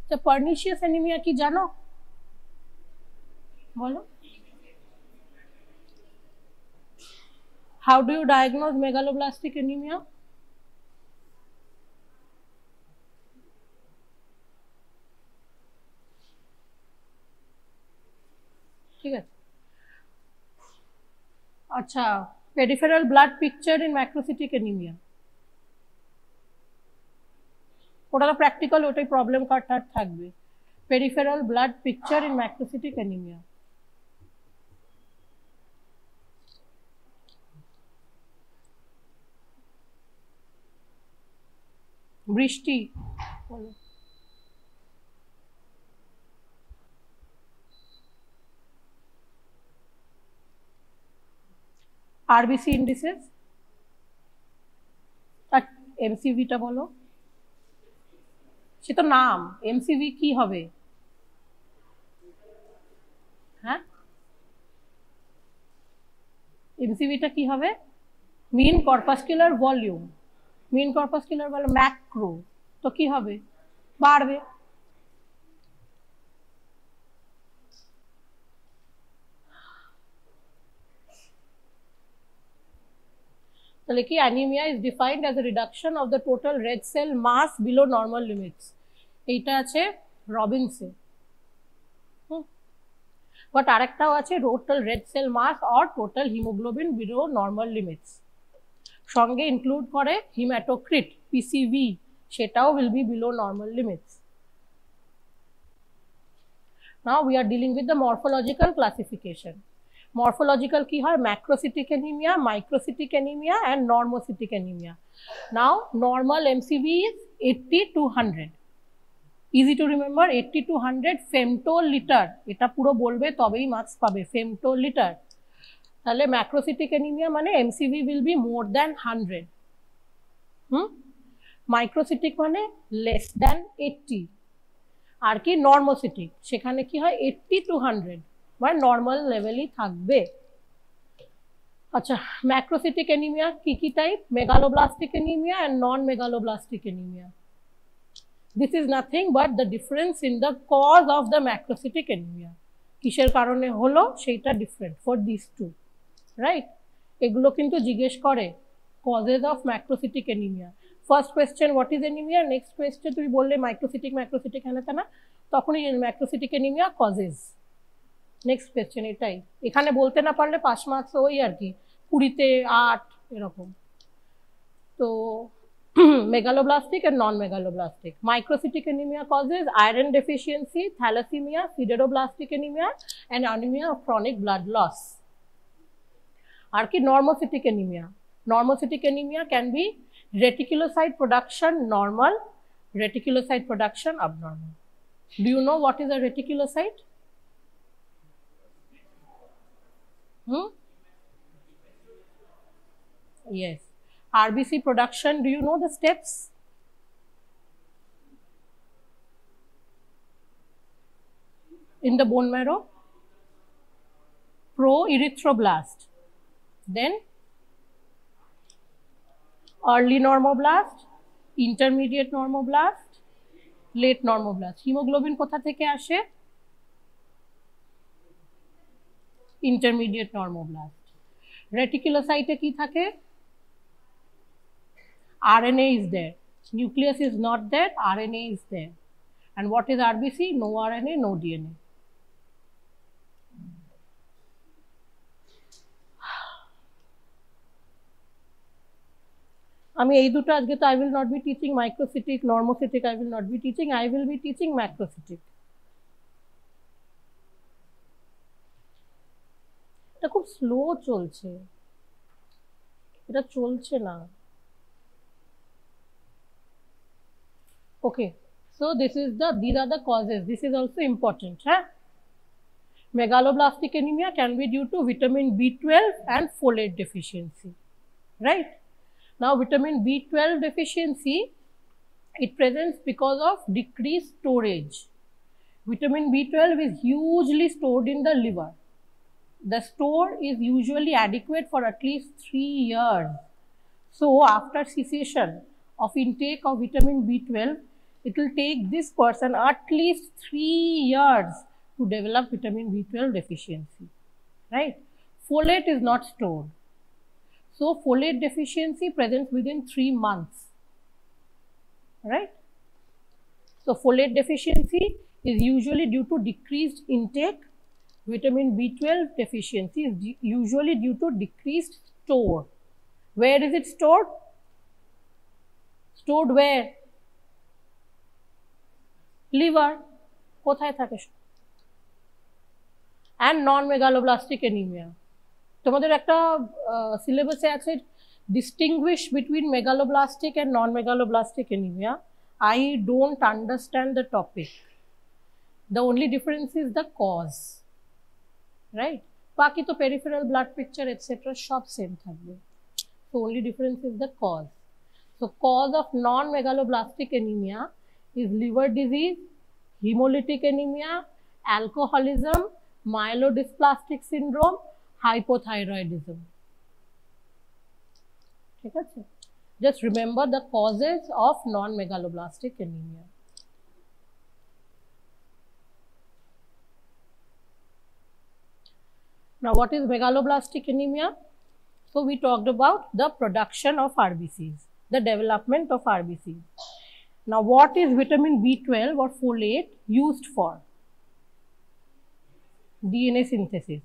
তো pernicious anaemia কি জানো? বলো। How do you diagnose megaloblastic anemia? ঠিক আছে, আচ্ছা, peripheral blood picture in macrocytic anemia, ওটা তো প্র্যাকটিক্যাল, ওটাই প্রবলেম কার্ড থাকবে। peripheral blood picture in macrocytic anemia, বৃষ্টি বলো। আরবিসি ইন্ডিসেস আর এমসিভিটা বলো। সে তো নাম, এমসিভি কি হবে? হ্যাঁ, এমসিভিটা কি হবে? Mean corpuscular volume, mean corpuscular volume macro, তো কি হবে? বাড়বে। তাহলে কি anaemia is defined as a reduction of the total red cell mass below normal limits, এইটা আছে রবিনসে। বাট আরেকটাও আছে total red cell mass or total haemoglobin below normal limits, সঙ্গে ইনক্লুড করে হিম্যাটোক্রিট পিসিভি, সেটাও will be below normal limits. Now we are dealing with the morphological classification. Morphological কি হয়? Macrocytic anemia, microcytic anemia and normocytic anemia. Now normal MCV is 80 to 100. Easy to remember, 80 to 100 femtoliter, এটা পুরো বলবে তবেই marks পাবে, femtoliter। তাহলে macrocytic anemia মানে MCV will be more than 100, microcytic মানে less than 80, আর কি নর্মোসিটিক, সেখানে কি হয় 80 to 100, মানে নর্মাল লেভেলই থাকবে। আচ্ছা, ম্যাক্রোসিটিক অ্যানিমিয়া কি কি type? Megaloblastic anaemia and non megaloblastic anaemia. This is nothing but the difference in the cause of the macrocytic anaemia, কিসের কারণে হলো সেইটা different for this two, right? এগুলো কিন্তু জিজ্ঞেস করে causes of macrocytic anaemia. First question what is anaemia, next question তুমি বললে মাইক্রোসিটিক হ্যানা তা না, তখনই macrocytic anaemia causes. Next question এটাই, এখানে বলতে না পারলে 5 মার্কস ওই আর কি 20-তে 8 এরকম। তো megaloblastic and non-megaloblastic. Microcytic anemia causes iron deficiency, thalassemia, sideroblastic anemia and anemia of chronic blood loss. আর কি normocytic anemia? Normocytic anemia can be reticulocyte production normal, reticulocyte production abnormal. Do you know what is a reticulocyte? Yes. RBC production, do you know the steps? In the bone marrow? Pro-erythroblast. Then early normoblast, intermediate normoblast, late normoblast. Hemoglobin কোথা থেকে আসে? Intermediate normoblast. Reticulocyte কি থাকে? RNA is there. Nucleus is not there, RNA is there. And what is RBC? No RNA, no DNA. আমি এই দুটো আজকে তো I will not be teaching microcytic, normocytic, I will not be teaching, I will be teaching macrocytic. এটা খুব slow চলছে, এটা চলছে না। Okay, so these are the causes. This is also important. Megaloblastic anemia can be due to vitamin B12 and folate deficiency, right? Now, vitamin B12 deficiency, it presents because of decreased storage. Vitamin B12 is hugely stored in the liver. The store is usually adequate for at least 3 years. So, after cessation of intake of vitamin B12, it will take this person at least 3 years to develop vitamin B12 deficiency, right? Folate is not stored. So folate deficiency presents within 3 months, right? So folate deficiency is usually due to decreased intake. Vitamin B12 deficiency is usually due to decreased store. Where is it stored? Stored where? Liver. কোথায় থাকে? And non-megaloblastic anemia. তোমাদের একটা সিলেবাসে আছে distinguish between megaloblastic and non-megaloblastic anemia. I don't understand the topic. The only difference is the cause, right? বাকি তো peripheral blood picture etc. সব same থাকবে. So only difference is the cause. So cause of non-megaloblastic anemia is liver disease, hemolytic anemia, alcoholism, myelodysplastic syndrome, hypothyroidism. ঠিক আছে? Just remember the causes of non-megaloblastic anemia. Now, what is megaloblastic anemia? So, we talked about the production of RBCs, the development of RBCs. Now, what is vitamin B12 or folate used for? DNA synthesis.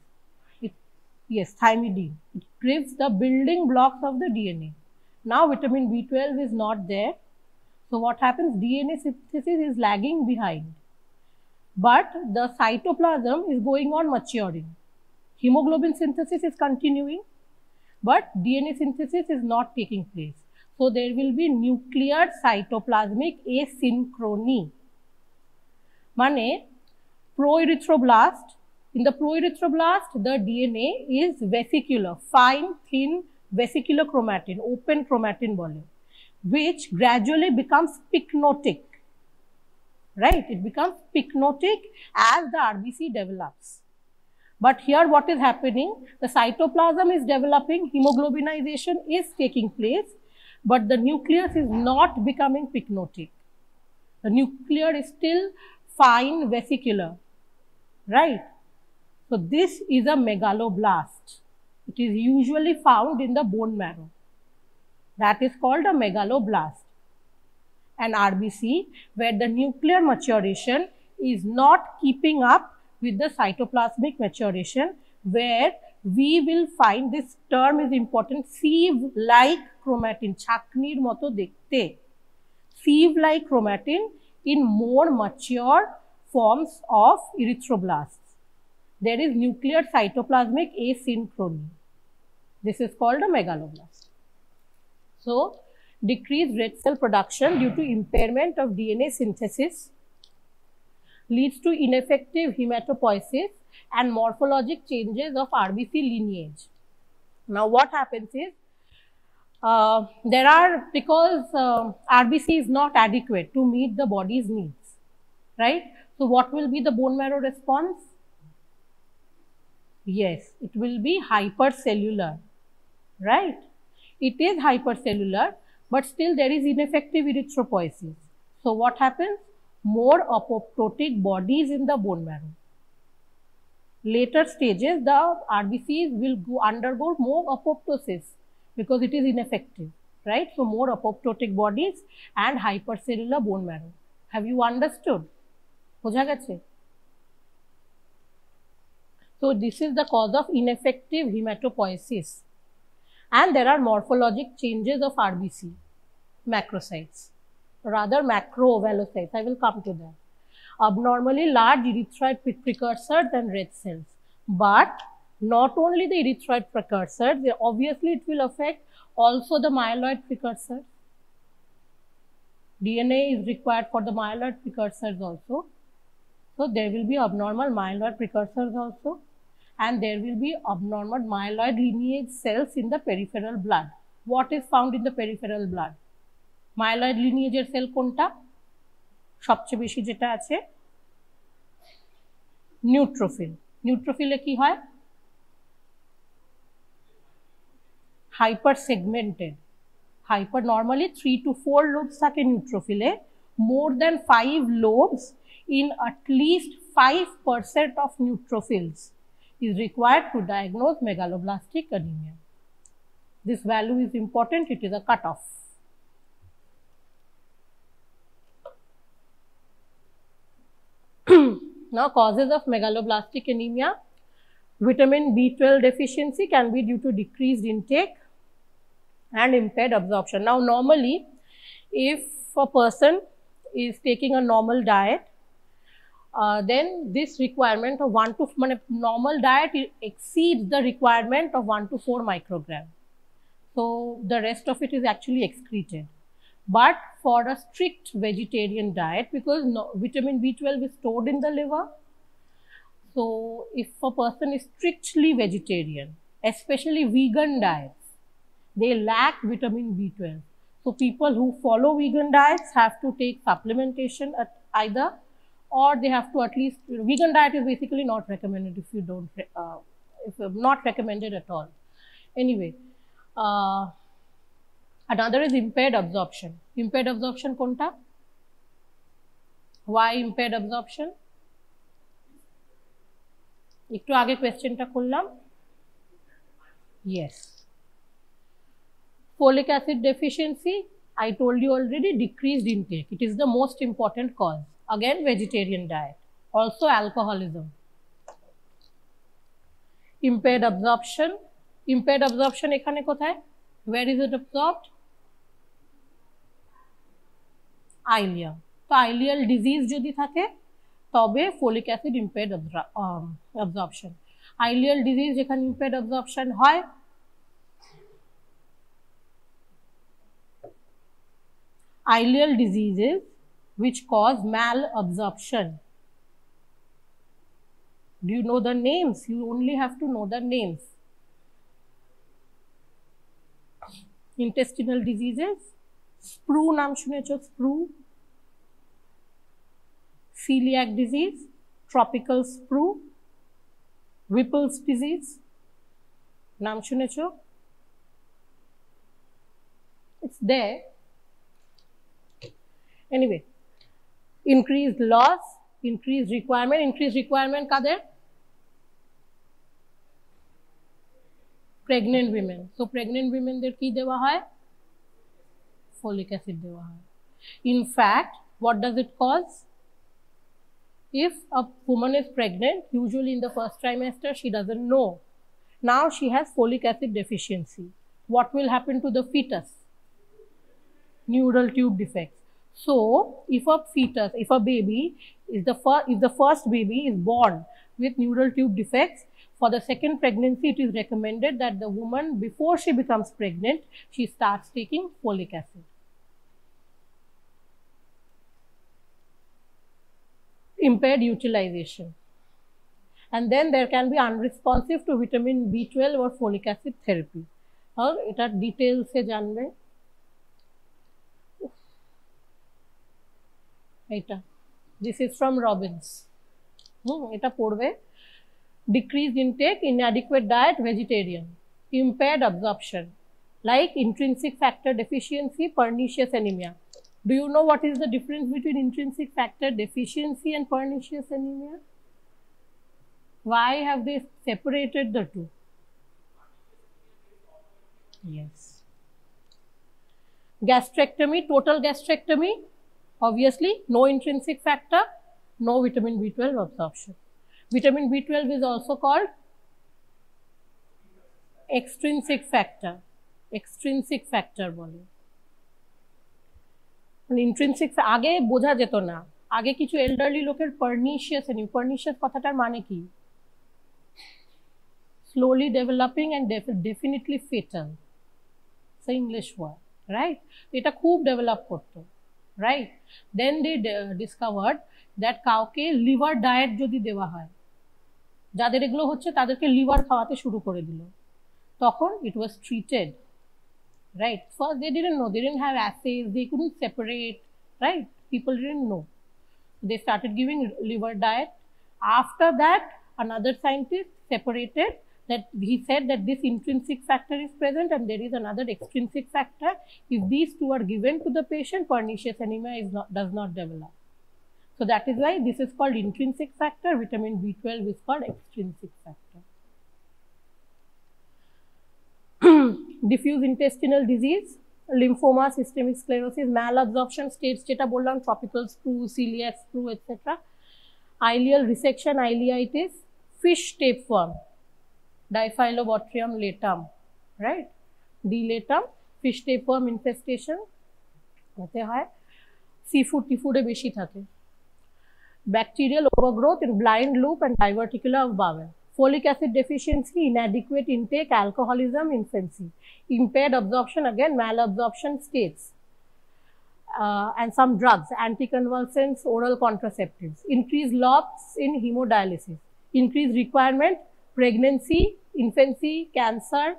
Yes, thymidine. It gives the building blocks of the DNA. Now, vitamin B12 is not there. So, what happens? DNA synthesis is lagging behind. But the cytoplasm is going on maturing. Hemoglobin synthesis is continuing, but DNA synthesis is not taking place. So, there will be nuclear cytoplasmic asynchrony. Mane, proerythroblast. In the proerythroblast, the DNA is vesicular, fine, thin vesicular chromatin, open chromatin bole, which gradually becomes pycnotic, right? It becomes pycnotic as the RBC develops. But here what is happening? The cytoplasm is developing, hemoglobinization is taking place, but the nucleus is not becoming pycnotic. The nucleus is still fine vesicular, right? So this is a megaloblast. It is usually found in the bone marrow. That is called a megaloblast. An RBC where the nuclear maturation is not keeping up with the cytoplasmic maturation, where we will find this term is important, sieve-like chromatin, chaknir moto dekhte, sieve-like chromatin in more mature forms of erythroblasts. There is nuclear cytoplasmic asynchrony. This is called a megaloblast. So, decreased red cell production due to impairment of DNA synthesis leads to ineffective hematopoiesis and morphologic changes of RBC lineage. Now, what happens is, because RBC is not adequate to meet the body's needs, right? So, what will be the bone marrow response? Yes, it will be hypercellular, right? It is hypercellular, but still there is ineffective erythropoiesis. So, what happens? More apoptotic bodies in the bone marrow. Later stages, the RBCs will undergo more apoptosis because it is ineffective, right? So, more apoptotic bodies and hypercellular bone marrow. Have you understood? বোঝা গেছে? So, this is the cause of ineffective hematopoiesis. And there are morphologic changes of RBC, macrocytes, rather macrovalocytes. I will come to that. Abnormally large erythroid precursors and red cells. But not only the erythroid precursors, obviously it will affect also the myeloid precursors. DNA is required for the myeloid precursors also. So, there will be abnormal myeloid precursors also. And there will be abnormal myeloid lineage cells in the peripheral blood. What is found in the peripheral blood? Myeloid lineage cell কোনটা? সবচেয়ে বেশি যেটা আছে neutrophil. নিউট্রোফিলে কি হয়? Hyper segmented. Hyper normally 3 to 4 loops থাকে নিউট্রোফিলে, more than 5 lobes in at least 5% of neutrophils is required to diagnose megaloblastic anemia. This value is important, it is a cutoff. Now, causes of megaloblastic anemia. Vitamin B12 deficiency can be due to decreased intake and impaired absorption. Now, normally, if a person is taking a normal diet, then this requirement of 1 to normal diet exceeds the requirement of 1 to 4 microgram. So, the rest of it is actually excreted. But for a strict vegetarian diet, because vitamin B12 is stored in the liver, so if a person is strictly vegetarian, especially vegan diets, they lack vitamin B12. So people who follow vegan diets have to take supplementation at either, or they have to at least, vegan diet is basically not recommended if you don't, if not recommended at all. Anyway, another is impaired absorption. Impaired absorption konta? Why impaired absorption? একটু আগে কোয়েশ্চেনটা করলাম। Yes. Folic acid deficiency, I told you already, decreased intake. It is the most important cause. Again, vegetarian diet. Also alcoholism. Impaired absorption. Impaired absorption এখানে কোথায়? Where is it absorbed? Ileum. তো ileal disease যদি থাকে তবে folic acid impaired absorption. Ileal disease যেখানে impaired absorption হয়, ileal diseases which cause malabsorption. Do you know the names? You only have to know the names. Intestinal diseases, sprue naam শুনেছো, sprue. Celiac disease, tropical sprue, Whipple's disease, naam শুনেছো? It's there. Anyway, increased loss, increased requirement kader? Pregnant women. So pregnant women der ki dewa hoy? Folic acid dewa hoy. In fact, what does it cause? If a woman is pregnant, usually in the first trimester, she doesn't know. Now she has folic acid deficiency. What will happen to the fetus? Neural tube defects. So, if a fetus, if a baby is if the first baby is born with neural tube defects, for the second pregnancy, it is recommended that the woman, before she becomes pregnant, she starts taking folic acid. Impaired utilization. And then there can be unresponsive to vitamin B12 or folic acid therapy. और इटा detail से जानबे। इटा, this is from Robbins. इटा पढ़बे। Decreased intake, inadequate diet, vegetarian. Impaired absorption, like intrinsic factor deficiency, pernicious anemia. Do you know what is the difference between intrinsic factor deficiency and pernicious anemia? Why have they separated the two? Yes. Gastrectomy, total gastrectomy, obviously no intrinsic factor, no vitamin B12 absorption. Vitamin B12 is also called extrinsic factor. Extrinsic factor বলে। Intrinsic আগে বোঝা যেত না, আগে কিছু elderly লোকের pernicious anaemia, pernicious কথাটার মানে কি? Slowly developing and definitely fatal, সে ইংলিশ ওয়ার্ড, রাইট? এটা খুব ডেভেলপ করতো, right? Then they discovered that কাউকে লিভার ডায়েট যদি দেওয়া হয়, যাদের এগুলো হচ্ছে তাদেরকে লিভার খাওয়াতে শুরু করে দিল, তখন ইট ওয়াজ treated. Right, first they didn't know, they didn't have assays, they couldn't separate, right? People didn't know. They started giving liver diet. After that, another scientist separated that he said that this intrinsic factor is present and there is another extrinsic factor. If these two are given to the patient, pernicious anemia does not develop. So that is why this is called intrinsic factor, vitamin B12 is called extrinsic factor. Diffuse intestinal disease, lymphoma, systemic sclerosis, malabsorption states jeta bollam, tropical screw, celiac screw, etc. Ileal resection, ileitis, fish tapeworm, Diphyllobotrium latum, right? D latum, fish tapeworm infestation होते हैं, seafood टीफूडे बेशी थाके. Bacterial overgrowth in blind loop and diverticula of bowel. Folic acid deficiency, inadequate intake, alcoholism, infancy. Impaired absorption, again malabsorption states. And some drugs, anticonvulsants, oral contraceptives. Increased loss in hemodialysis. Increased requirement, pregnancy, infancy, cancer,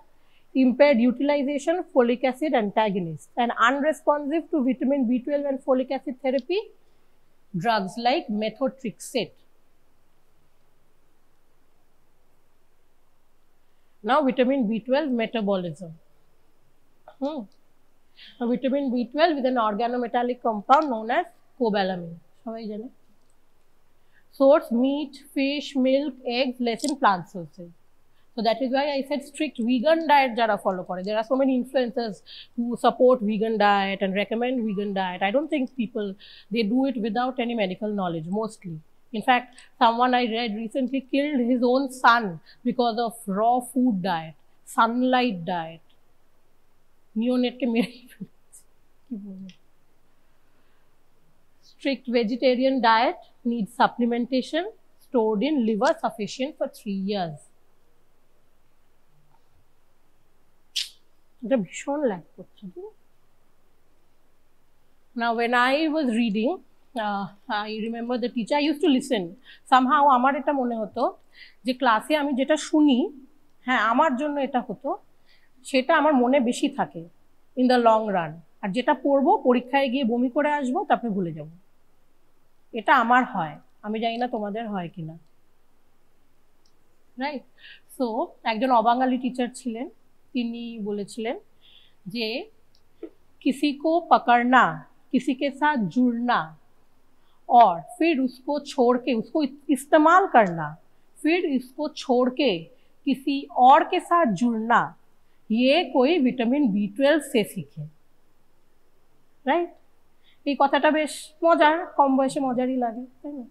impaired utilization, folic acid antagonist. And unresponsive to vitamin B12 and folic acid therapy, drugs like methotrexate. Now vitamin B12 metabolism. Now, vitamin B12 with an organometallic compound known as cobalamin. Source: meat, fish, milk, eggs, less in plant sources. So that is why I said strict vegan diet jara follow kore. There are so many influencers who support vegan diet and recommend vegan diet. I don't think people, they do it without any medical knowledge mostly. In fact, someone I read recently killed his own son because of raw food diet, sunlight diet. Neonate ke mere. Strict vegetarian diet needs supplementation, stored in liver sufficient for 3 years. Now, when I was reading, I remember the teacher, I used to listen. Somehow, আমার এটা মনে হতো যে ক্লাসে আমি যেটা শুনি, হ্যাঁ আমার জন্য এটা হতো, সেটা আমার মনে বেশি থাকে in the long run. আর যেটা পড়বো পরীক্ষায় গিয়ে বমি করে আসবো, তারপরে ভুলে যাব। এটা আমার হয়, আমি জানি না তোমাদের হয় কিনা। রাইট? সো একজন অবাঙালি টিচার ছিলেন, তিনি বলেছিলেন যে किसी को पकड़ना, किसी के साथ जुड़ना और फिर उसको छोड़ के, उसको इस्तेमाल करना, फिर इसको छोड़ के किसी और के साथ जुड़ना, ये कोई विटामिन B12 से सीखे। राइट? এই কথাটা বেশ মজার, কম বয়সে মজারই লাগে, তাই না?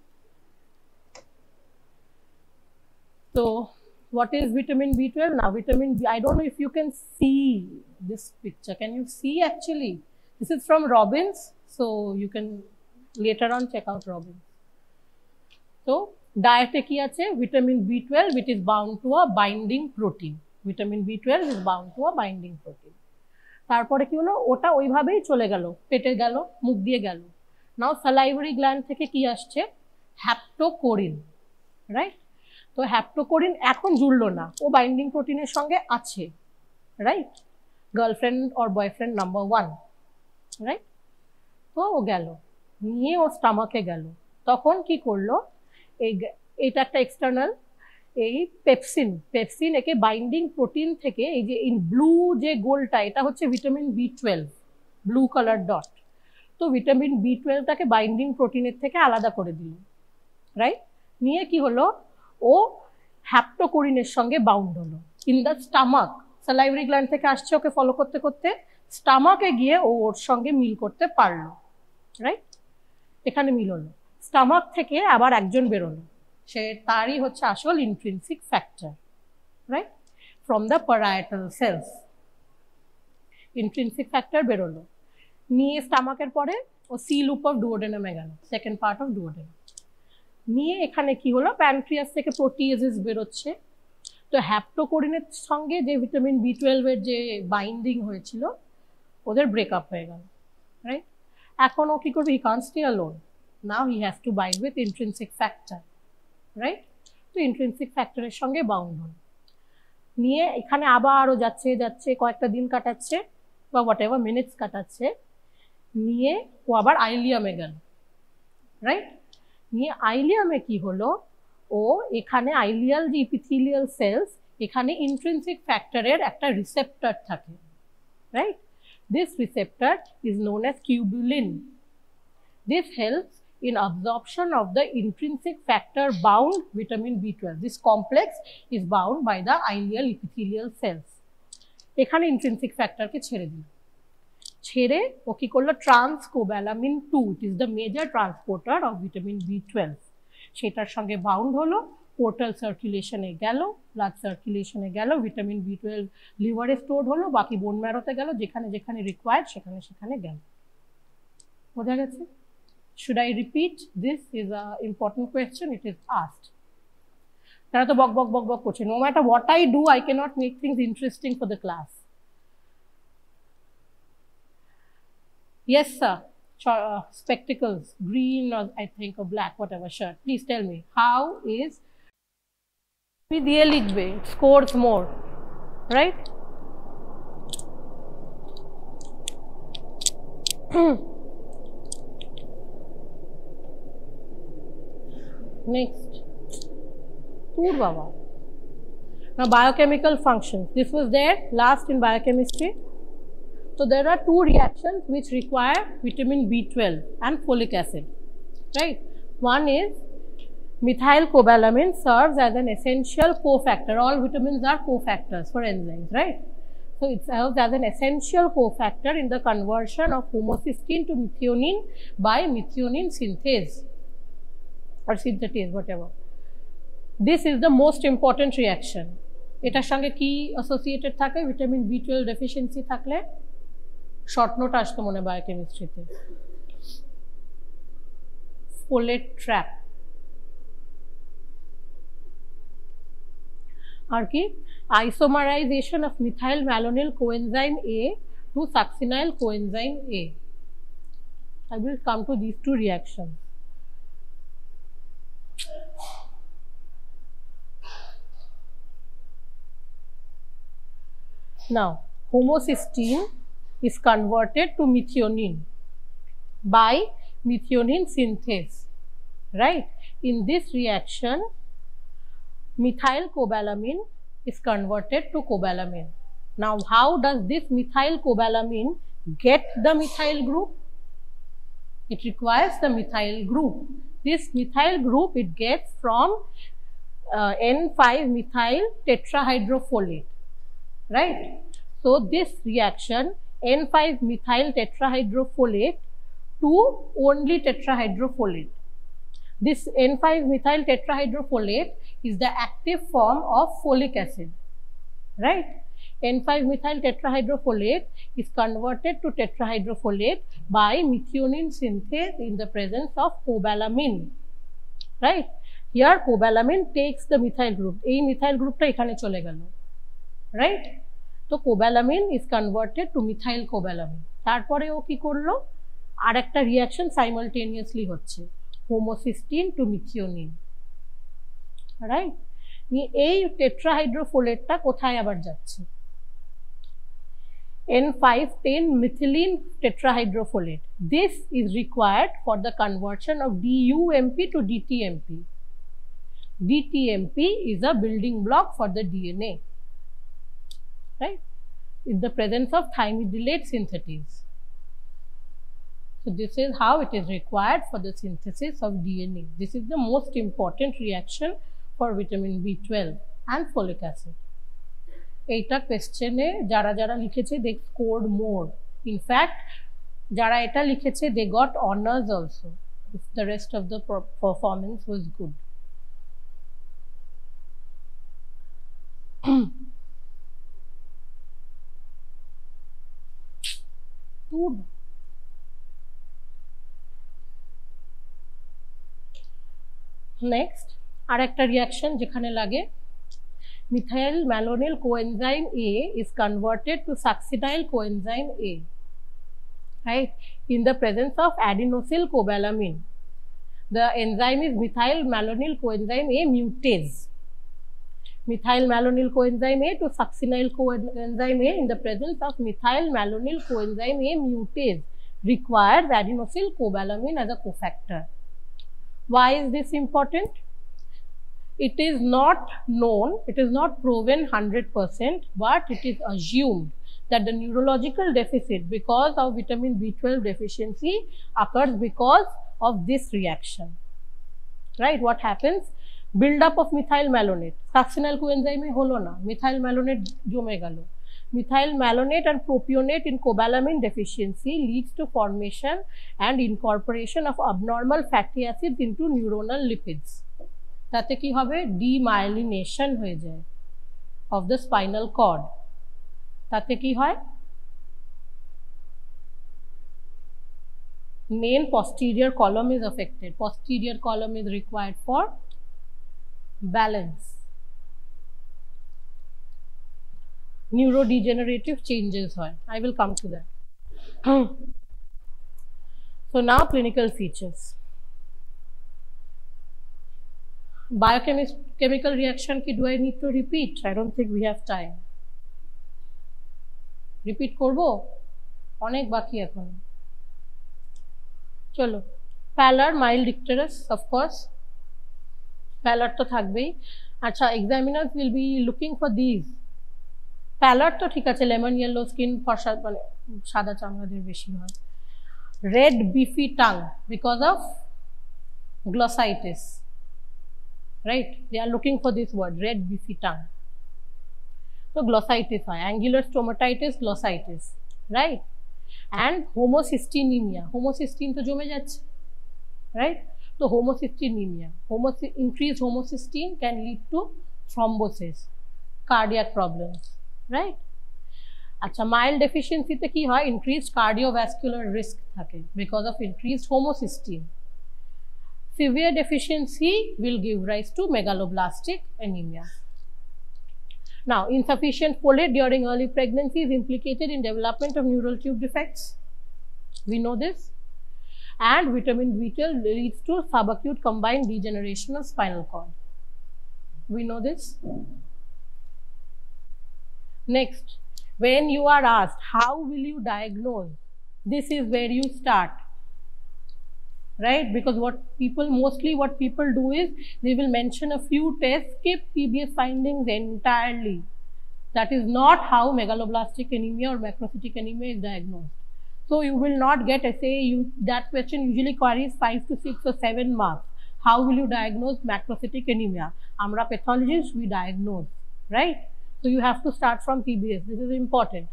তো what is vitamin B12? Now vitamin B, I don't know if you can see this picture. Can you see actually? This is from Robbins, so you can later on check out Robbins. So diet e ki ache? Vitamin B12 which is bound to a binding protein. Vitamin B12 is bound to a binding protein. তারপরে কি হলো, ওটা ওইভাবেই চলে গেল, পেটে গেল, মুখ দিয়ে গেল। নাও স্যালাইভারি গ্ল্যান্ড থেকে কি আসছে? হ্যাপ্টোকোরিন, রাইট? তো হ্যাপ্টোকোরিন এখন জুড়লো না, ও বাইন্ডিং প্রোটিনের সঙ্গে আছে, right? Girlfriend or boyfriend number 1, right? তো ও গেল, নিয়ে ও স্টামাকে গেল, তখন কি করলো, এইটা একটা এক্সটার্নাল, এই পেপসিন একে বাইন্ডিং প্রোটিন থেকে, এই যে ইন ব্লু যে গোলটা, এটা হচ্ছে vitamin B12, blue colour dot. তো ভিটামিন B12টাকে বাইন্ডিং প্রোটিনের থেকে আলাদা করে দিল, রাইট? নিয়ে কি হলো, ও হ্যাপ্টোকোরিনের সঙ্গে বাউন্ড হলো in the stomach. Salivary gland থেকে আসছে, ওকে ফলো করতে করতে স্টামাকে গিয়ে ও ওর সঙ্গে মিল করতে পারলো, রাইট? এখানে মিল হলো, স্টামাক থেকে আবার একজন বেরোলো, সে তারই হচ্ছে আসল intrinsic factor, right? From the parietal cells intrinsic factor বেরোলো, নিয়ে স্টামাকের পরে ও সি লুপ অফ ডুওডেনামে গেল, সেকেন্ড পার্ট অফ ডুওডেনাম। নিয়ে এখানে কি হলো, প্যানক্রিয়াস থেকে প্রোটিয়েসিস বেরোচ্ছে। তো হ্যাপ্টোকোরিনের সঙ্গে যে ভিটামিন B12 এর যে বাইন্ডিং হয়েছিল, ওদের ব্রেকআপ হয়ে গেল, রাইট? এখন ও কি করবে, হি Kant stay alone, now he has to bind with intrinsic factor, right? তো ইন্ট্রিনসিক ফ্যাক্টরের সঙ্গে বাউন্ড হল, নিয়ে এখানে আবারও যাচ্ছে, কয়েকটা দিন কাটাচ্ছে বা হোয়াট এভার মিনিটস কাটাচ্ছে, নিয়ে ও আবার আইলিয়ামে গেল, রাইট? নিয়ে আইলিয়ামে কি হলো, ও এখানে আইলিয়াল যে ইপিথেলিয়াল সেলস, এখানে ইন্ট্রিনসিক ফ্যাক্টরের একটা রিসেপ্টর থাকে, right? This receptor is known as cubilin. This helps in absorption of the intrinsic factor bound vitamin B12. This complex is bound by the ileal epithelial cells. এখানে intrinsic factor কে ছেড়ে দিল, ছেড়ে ও কি করলো, ট্রান্সকোব্যালামিন 2, it is the major transporter of vitamin B12, সেটার সঙ্গে bound হলো, portal সার্কুলেশনে গেল, ব্লাড সার্কুলেশনে গেল, ভিটামিন B12 লিভারে স্টোর হলো, বাকি বোন ম্যারোতে গেল, যেখানে যেখানে রিকোয়ার্ড সেখানে সেখানে গেল। বোঝা গেছে? Should I repeat? This is an important question. It is asked. তারা তো বক বক বক বক করছে। No matter what I do, I cannot make things interesting for the class. Yes, sir. Spectacles, green or I think or black, whatever shirt. Please tell me, how is দিয়ে লিখবে, scores more, right? Next, Baba. Now biochemical functions. This was there last in biochemistry. So there are two reactions which require vitamin B12 and folic acid, right? One is methylcobalamin serves as an essential cofactor. All vitamins are cofactors for enzymes, right? So it serves as an essential cofactor in the conversion of homocysteine to methionine by methionine synthase or synthetase, whatever. This is the most important reaction. এটার সঙ্গে কি associated থাকে? Vitamin B12 deficiency থাকলে short note আসতো মনে বায়োকেমিস্ট্রিতে, folate trap. আর কি? Isomerisation of methyl malonyl coenzyme A to succinyl coenzyme A. I will come to these two reactions. Now, homocysteine is converted to methionine by methionine synthase, right? In this reaction, methylcobalamin is converted to cobalamin. Now, how does this methylcobalamin get the methyl group? It requires the methyl group. This methyl group it gets from N5-methyl tetrahydrofolate, right? So this reaction N5-methyl tetrahydrofolate to only tetrahydrofolate. This N5-methyl tetrahydrofolate is the active form of folic acid, right? N5-methyl tetrahydrofolate is converted to tetrahydrofolate by methionine synthase in the presence of cobalamin, right? Here cobalamin takes the methyl group. এই methyl groupটা এখানে চলে গেল, right? তো cobalamin is converted to methyl cobalamin. তারপরে ও কি করলো? আর একটা reaction simultaneously হচ্ছে, হোমোসিস্টিন টু মিথিওনিন, রাইট? এই টেট্রাহাইড্রোফোলেটটা কোথায় আবার যাচ্ছে? N5-10 methylene tetrahydrofolate. This is required for the conversion of DUMP to DTMP. DTMP is a building block for the DNA, right? In the presence of thymidylate synthetase. So this is how it is required for the synthesis of DNA. This is the most important reaction for vitamin B12 and folic acid. এইটা কোয়েশ্চেনে যারা যারা লিখেছে they scored more. In fact, যারা এটা লিখেছে they got honors also if the rest of the performance was good. Next, আর একটা reaction যেখানে লাগে, methyl malonyl coenzyme A is converted to succinyl coenzyme A, right? In the presence of adenosyl cobalamin. The enzyme is methyl malonyl coenzyme A mutase. Methyl malonyl coenzyme A to succinyl coenzyme A in the presence of methyl malonyl coenzyme A mutase requires adenosyl cobalamin as a cofactor. Why is this important? It is not known, it is not proven 100%, but it is assumed that the neurological deficit because of vitamin B12 deficiency occurs because of this reaction. Right? What happens? Build-up of methyl malonate. Succinyl coenzyme holo na, methyl malonate jome gelo. Methyl malonate and propionate in cobalamin deficiency leads to formation and incorporation of abnormal fatty acids into neuronal lipids. তাতে কি হবে? Demyelination হয়ে যায় of the spinal cord. তাতে কি হয়? Main posterior column is affected. Posterior column is required for balance. Neurodegenerative changes hoy. I will come to that. So now clinical features. Biochemical reaction ki do I need to repeat? I don't think we have time. Repeat korbo? Onek baki ekhon. Cholo. Pallor, mild icterus, of course. Pallor to থাকবেই. আচ্ছা, examiners will be looking for these. Pallor তো ঠিক আছে, lemon yellow skin, ফর্সা মানে সাদা চামড়াদের বেশি হয়. Red beefy tongue because of glossitis. Right? They are looking for this word, red beefy tongue. So glossitis হয়. Angular stomatitis, glossitis. Right? And homocystinemia. Homocysteine তো জমে যাচ্ছে. Right? So homocystinemia. Increased homocysteine can lead to thrombosis, cardiac problems. Right? আচ্ছা, mild deficiency তে কি হয়? Increased cardiovascular risk থাকে because of increased homocysteine. Severe deficiency will give rise to megaloblastic anemia. Now, insufficient folate during early pregnancy is implicated in development of neural tube defects. We know this. And vitamin B12 leads to subacute combined degeneration of spinal cord. We know this. Next, when you are asked, how will you diagnose? This is where you start. Right? Because what people do is, they will mention a few tests, skip PBS findings entirely. That is not how megaloblastic anemia or macrocytic anemia is diagnosed. So you will not get that question usually carries 5 to 6 or 7 marks. How will you diagnose macrocytic anemia? Amra pathologists, we diagnose, right? So you have to start from PBS. This is important.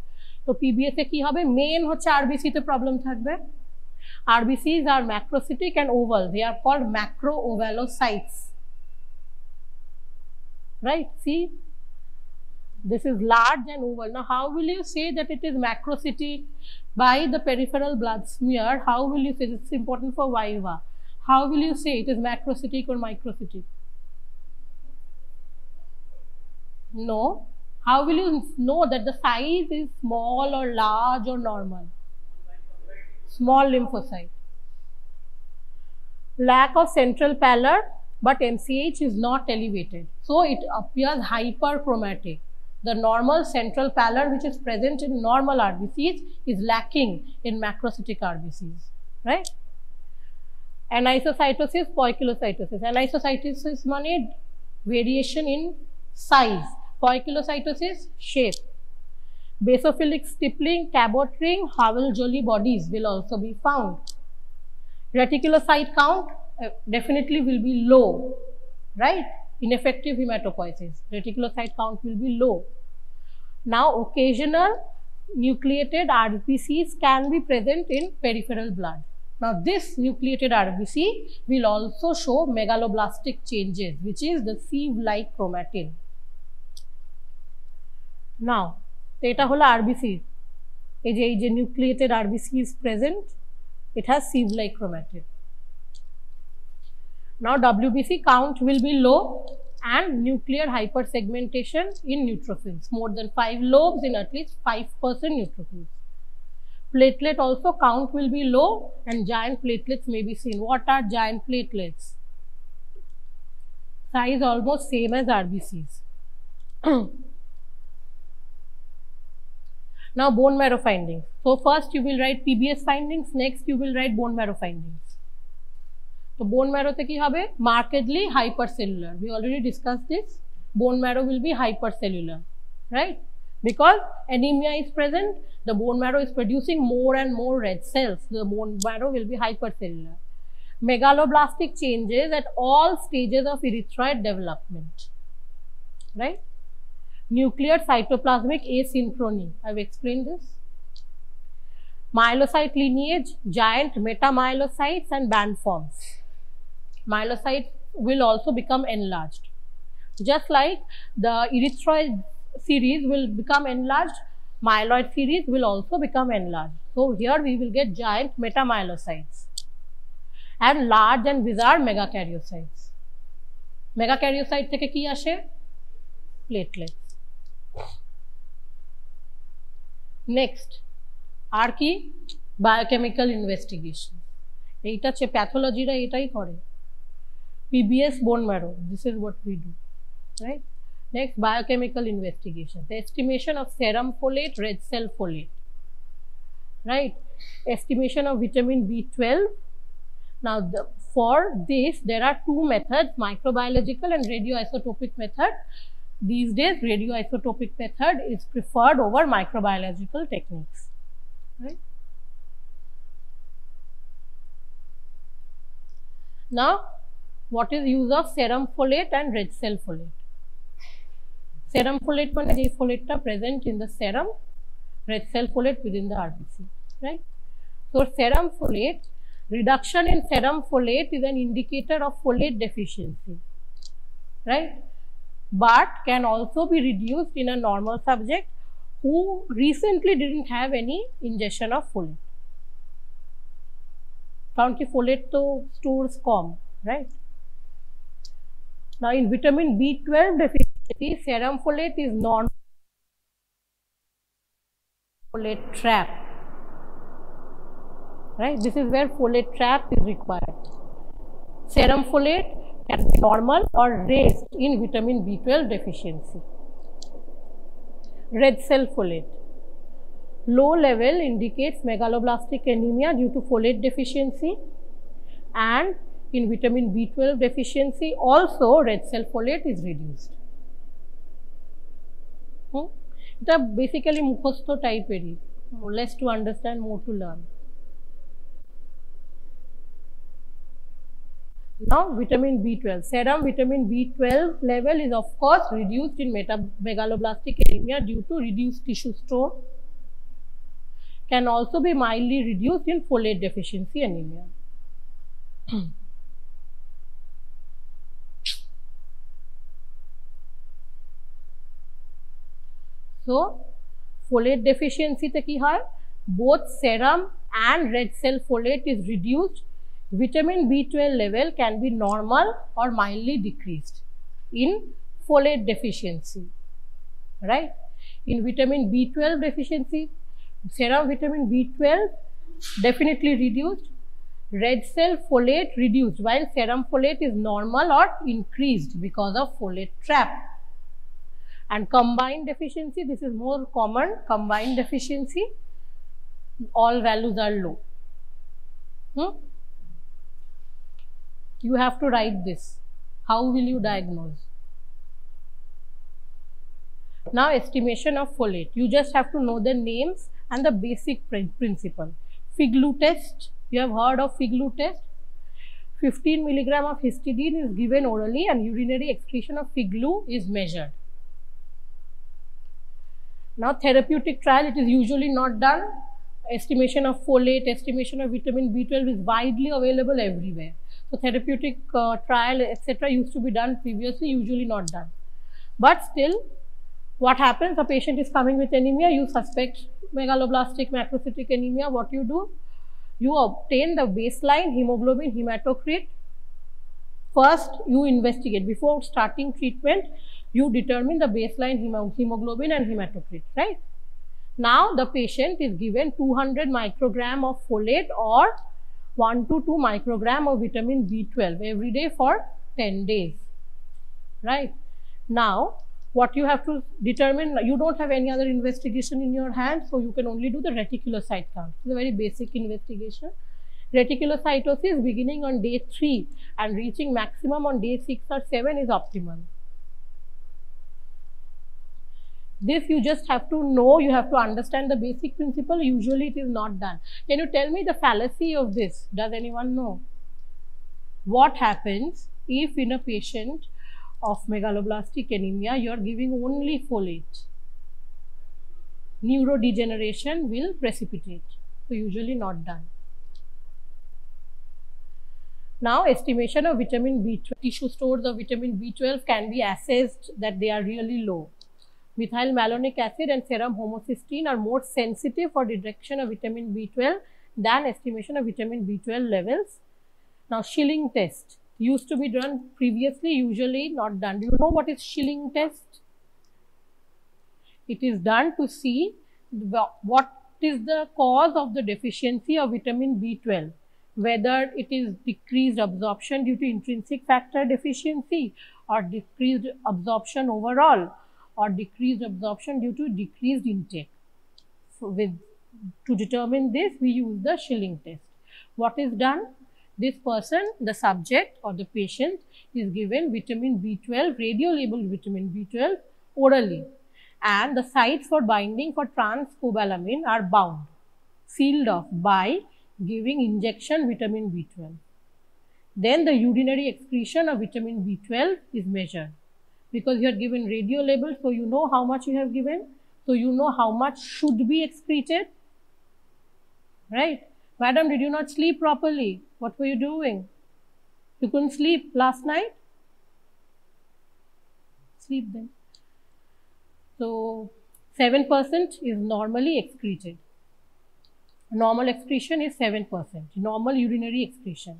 So PBS e ki hobe? Main hocche RBC te problem thakbe. RBCs are macrocytic and oval. They are called macrovalocytes. Right? See? This is large and oval. Now, how will you say that it is macrocytic by the peripheral blood smear? How will you say this is important for Viva? How will you say it is macrocytic or microcytic? No. How will you know that the size is small or large or normal? Small lymphocyte. Lack of central pallor, but MCH is not elevated. So it appears hyperchromatic. The normal central pallor which is present in normal RBCs is lacking in macrocytic RBCs. Right? Anisocytosis, poikilocytosis. Anisocytosis means variation in size. Poikilocytosis, shape. Basophilic stippling, Cabot ring, Howell-Jolly bodies will also be found. Reticulocyte count definitely will be low, right? Ineffective hematopoiesis. Reticulocyte count will be low. Now, occasional nucleated RBCs can be present in peripheral blood. Now, this nucleated RBC will also show megaloblastic changes, which is the sieve-like chromatin. Now, এটা হলো RBC. এই যে nucleated RBC is present, it has sieve-like chromatin. Now WBC count will be low and nuclear hypersegmentation in neutrophils, more than 5 lobes in at least 5% neutrophils. Platelet also count will be low and giant platelets may be seen. What are giant platelets? Size almost same as RBCs. Now bone marrow findings. So first you will write PBS findings, next you will write bone marrow findings. তো বোন ম্যারোতে কি হবে? মার্কেডলি হাইপারসেলুলার। We already discussed this. Bone marrow will be hypercellular, right? Because anemia is present, the bone marrow is producing more and more red cells. The bone marrow will be hypercellular. Megaloblastic changes at all stages of erythroid development, right? Nuclear cytoplasmic asynchrony. I've explained this. Myelocyte lineage, giant metamyelocytes and band forms. Myelocytes will also become enlarged. Just like the erythroid series will become enlarged, myeloid series will also become enlarged. So here we will get giant metamyelocytes and large and bizarre megakaryocytes. Megakaryocyte থেকে কি আসে? Platelets. Next, আর কি? Biochemical investigation. এইটা হচ্ছে প্যাথোলজিরা এটাই করে। PBS bone marrow, this is what we do, right? Next, biochemical investigation. The estimation of serum folate, red cell folate, right? Estimation of vitamin B12. Now, for this, there are two methods, microbiological and radioisotopic method. These days, radioisotopic method is preferred over microbiological techniques, right? Now, what is use of serum folate and red cell folate? Serum folate means the folate present in the serum, red cell folate within the RBC, right? So serum folate, reduction in serum folate is an indicator of folate deficiency, right? But can also be reduced in a normal subject who recently didn't have any ingestion of folate. কারণ কি folate তো stores com, right? Now in vitamin B12 deficiency, serum folate is non-folate trap, right? This is where folate trap is required. Serum folate can be normal or raised in vitamin B12 deficiency. Red cell folate. Low level indicates megaloblastic anemia due to folate deficiency, and in vitamin B12 deficiency also red cell folate is reduced. It is basically mukhosto type eri, less to understand, more to learn. Now vitamin B12, serum vitamin B12 level is of course reduced in megaloblastic anemia due to reduced tissue store. Can also be mildly reduced in folate deficiency anemia. So folate deficiency te ki hoy? Both serum and red cell folate is reduced. Vitamin B12 level can be normal or mildly decreased in folate deficiency, right? In vitamin B12 deficiency, serum vitamin B12 definitely reduced, red cell folate reduced, while serum folate is normal or increased because of folate trap. And combined deficiency, this is more common, combined deficiency, all values are low. You have to write this. How will you diagnose? Now, estimation of folate. You just have to know the names and the basic principle. Figlu test. You have heard of Figlu test? 15 milligram of histidine is given orally and urinary excretion of Figlu is measured. Now, therapeutic trial, it is usually not done. Estimation of folate, estimation of vitamin B12 is widely available everywhere. So, therapeutic trial, etc. used to be done previously, usually not done. But still, what happens? A patient is coming with anemia, you suspect megaloblastic macrocytic anemia. What you do? You obtain the baseline hemoglobin hematocrit. First, you investigate. Before starting treatment, you determine the baseline hemoglobin and hematocrit, right? Now, the patient is given 200 microgram of folate or 1 to 2 microgram of vitamin B12 every day for 10 days, right? Now, what you have to determine, you don't have any other investigation in your hand, so you can only do the reticulocyte count. It's a very basic investigation. Reticulocytosis beginning on day 3 and reaching maximum on day 6 or 7 is optimal. This you just have to know, you have to understand the basic principle. Usually it is not done. Can you tell me the fallacy of this? Does anyone know? What happens if in a patient of megaloblastic anemia you are giving only folate? Neurodegeneration will precipitate. So usually not done. Now estimation of vitamin B12. Tissue stores of vitamin B12 can be assessed that they are really low. Methyl malonic acid and serum homocysteine are more sensitive for detection of vitamin B12 than estimation of vitamin B12 levels. Now Schilling test used to be done previously, usually not done. Do you know what is Schilling test? It is done to see what is the cause of the deficiency of vitamin B12, whether it is decreased absorption due to intrinsic factor deficiency or decreased absorption overall or decreased absorption due to decreased intake. So to determine this, we use the Schilling test. What is done? This person, the subject or the patient, is given vitamin B12, radio-labeled vitamin B12 orally, and the sites for binding for transcobalamin are bound, sealed off by giving injection vitamin B12. Then the urinary excretion of vitamin B12 is measured. Because you are given radio label, so you know how much you have given, so you know how much should be excreted, right? Madam, did you not sleep properly? What were you doing? You couldn't sleep last night? Sleep then. So 7% is normally excreted. Normal excretion is 7%, normal urinary excretion.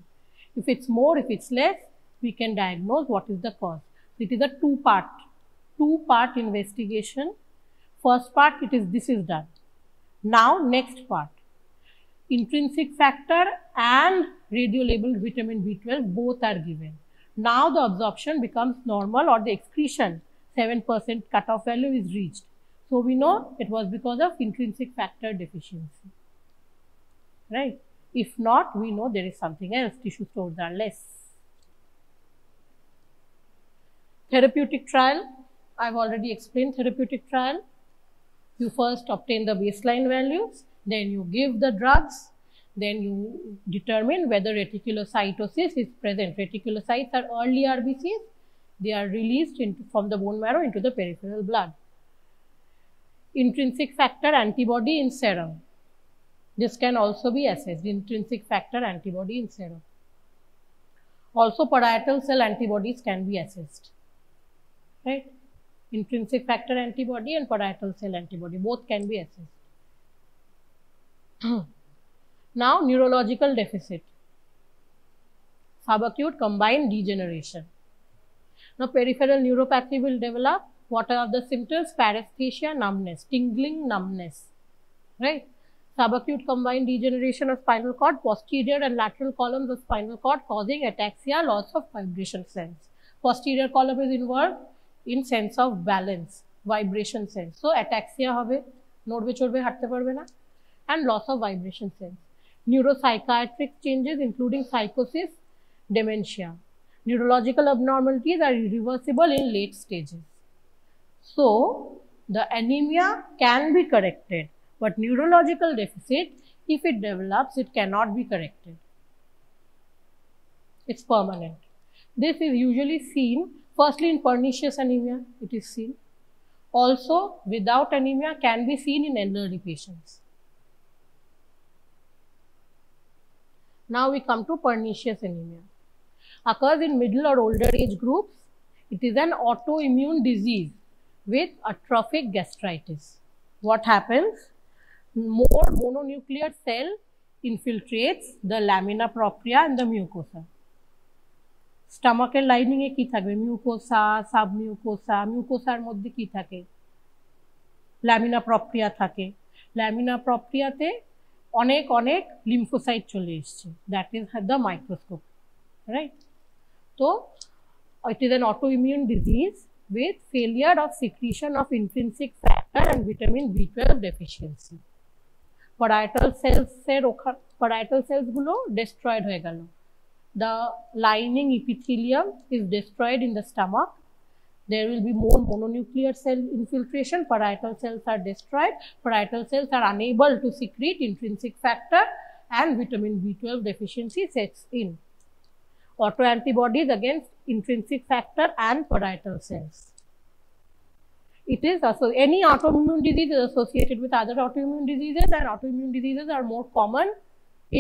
If it's more, if it's less, we can diagnose what is the cause. It is a two-part investigation. First part, this is done. Now, next part. Intrinsic factor and radio-labeled vitamin B12 both are given. Now, the absorption becomes normal or the excretion, 7% cutoff value is reached. So, we know it was because of intrinsic factor deficiency. Right? If not, we know there is something else. Tissue stores are less. Therapeutic trial, I have already explained therapeutic trial. You first obtain the baseline values, then you give the drugs, then you determine whether reticulocytosis is present. Reticulocytes are early RBCs, they are released from the bone marrow into the peripheral blood. Intrinsic factor antibody in serum. This can also be assessed, intrinsic factor antibody in serum. Also parietal cell antibodies can be assessed. Right? Intrinsic factor antibody and parietal cell antibody, both can be assessed. Now, neurological deficit, subacute combined degeneration. Now, peripheral neuropathy will develop. What are the symptoms? Paresthesia, numbness, tingling, numbness, right? Subacute combined degeneration of spinal cord, posterior and lateral columns of spinal cord causing ataxia, loss of vibration sense. Posterior column is involved in sense of balance, vibration sense. So, ataxia hobe, nodbe chodbe hatte parbe na, and loss of vibration sense. Neuropsychiatric changes including psychosis, dementia. Neurological abnormalities are irreversible in late stages. So, the anemia can be corrected, but neurological deficit, if it develops, it cannot be corrected. It's permanent. This is usually seen firstly in pernicious anemia, it is seen. Also, without anemia can be seen in elderly patients. Now we come to pernicious anemia. Occurs in middle or older age groups. It is an autoimmune disease with atrophic gastritis. What happens? More mononuclear cell infiltrates the lamina propria and the mucosa. Stomachal lining e ki thakbe? Mucosa, submucosa, mucosar moddhe ki thake? Lamina propria thake. Lamina propria te onek lymphocyte chole esche. That is the microscope, right? So, it is an autoimmune disease with failure of secretion of intrinsic factor and vitamin B12 deficiency. Parietal cells se parietal cells গুলো destroyed হয়ে গেল, the lining epithelium is destroyed in the stomach, there will be more mononuclear cell infiltration, parietal cells are destroyed, parietal cells are unable to secrete intrinsic factor and vitamin B12 deficiency sets in. Autoantibodies against intrinsic factor and parietal cells. It is also any autoimmune disease is associated with other autoimmune diseases, and autoimmune diseases are more common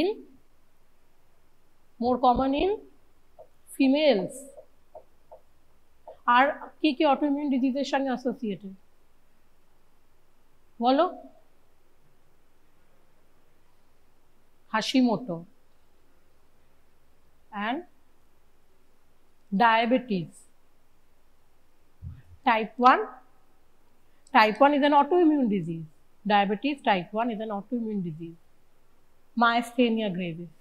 in females. আর কি কি autoimmune diseases সঙ্গে associated বলো? Hashimoto and diabetes. Type 1 is an autoimmune disease. Diabetes type 1 is an autoimmune disease. Myasthenia gravis.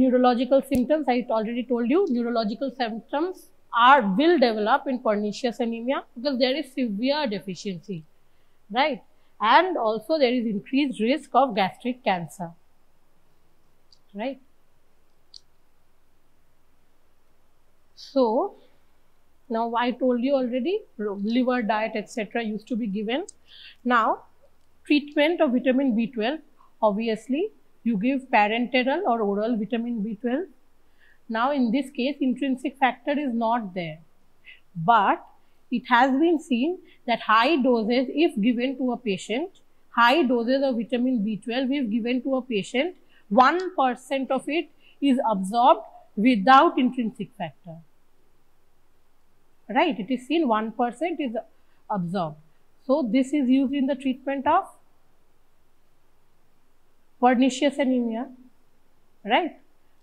Neurological symptoms, I already told you, neurological symptoms will develop in pernicious anemia because there is severe deficiency, right? And also there is increased risk of gastric cancer, right? So now I told you already, liver diet etc. used to be given. Now treatment of vitamin B12, obviously you give parenteral or oral vitamin B12. Now in this case intrinsic factor is not there, but it has been seen that high doses if given to a patient, high doses of vitamin B12 if given to a patient, 1% of it is absorbed without intrinsic factor, right? It is seen 1% is absorbed. So this is used in the treatment of pernicious anemia, right?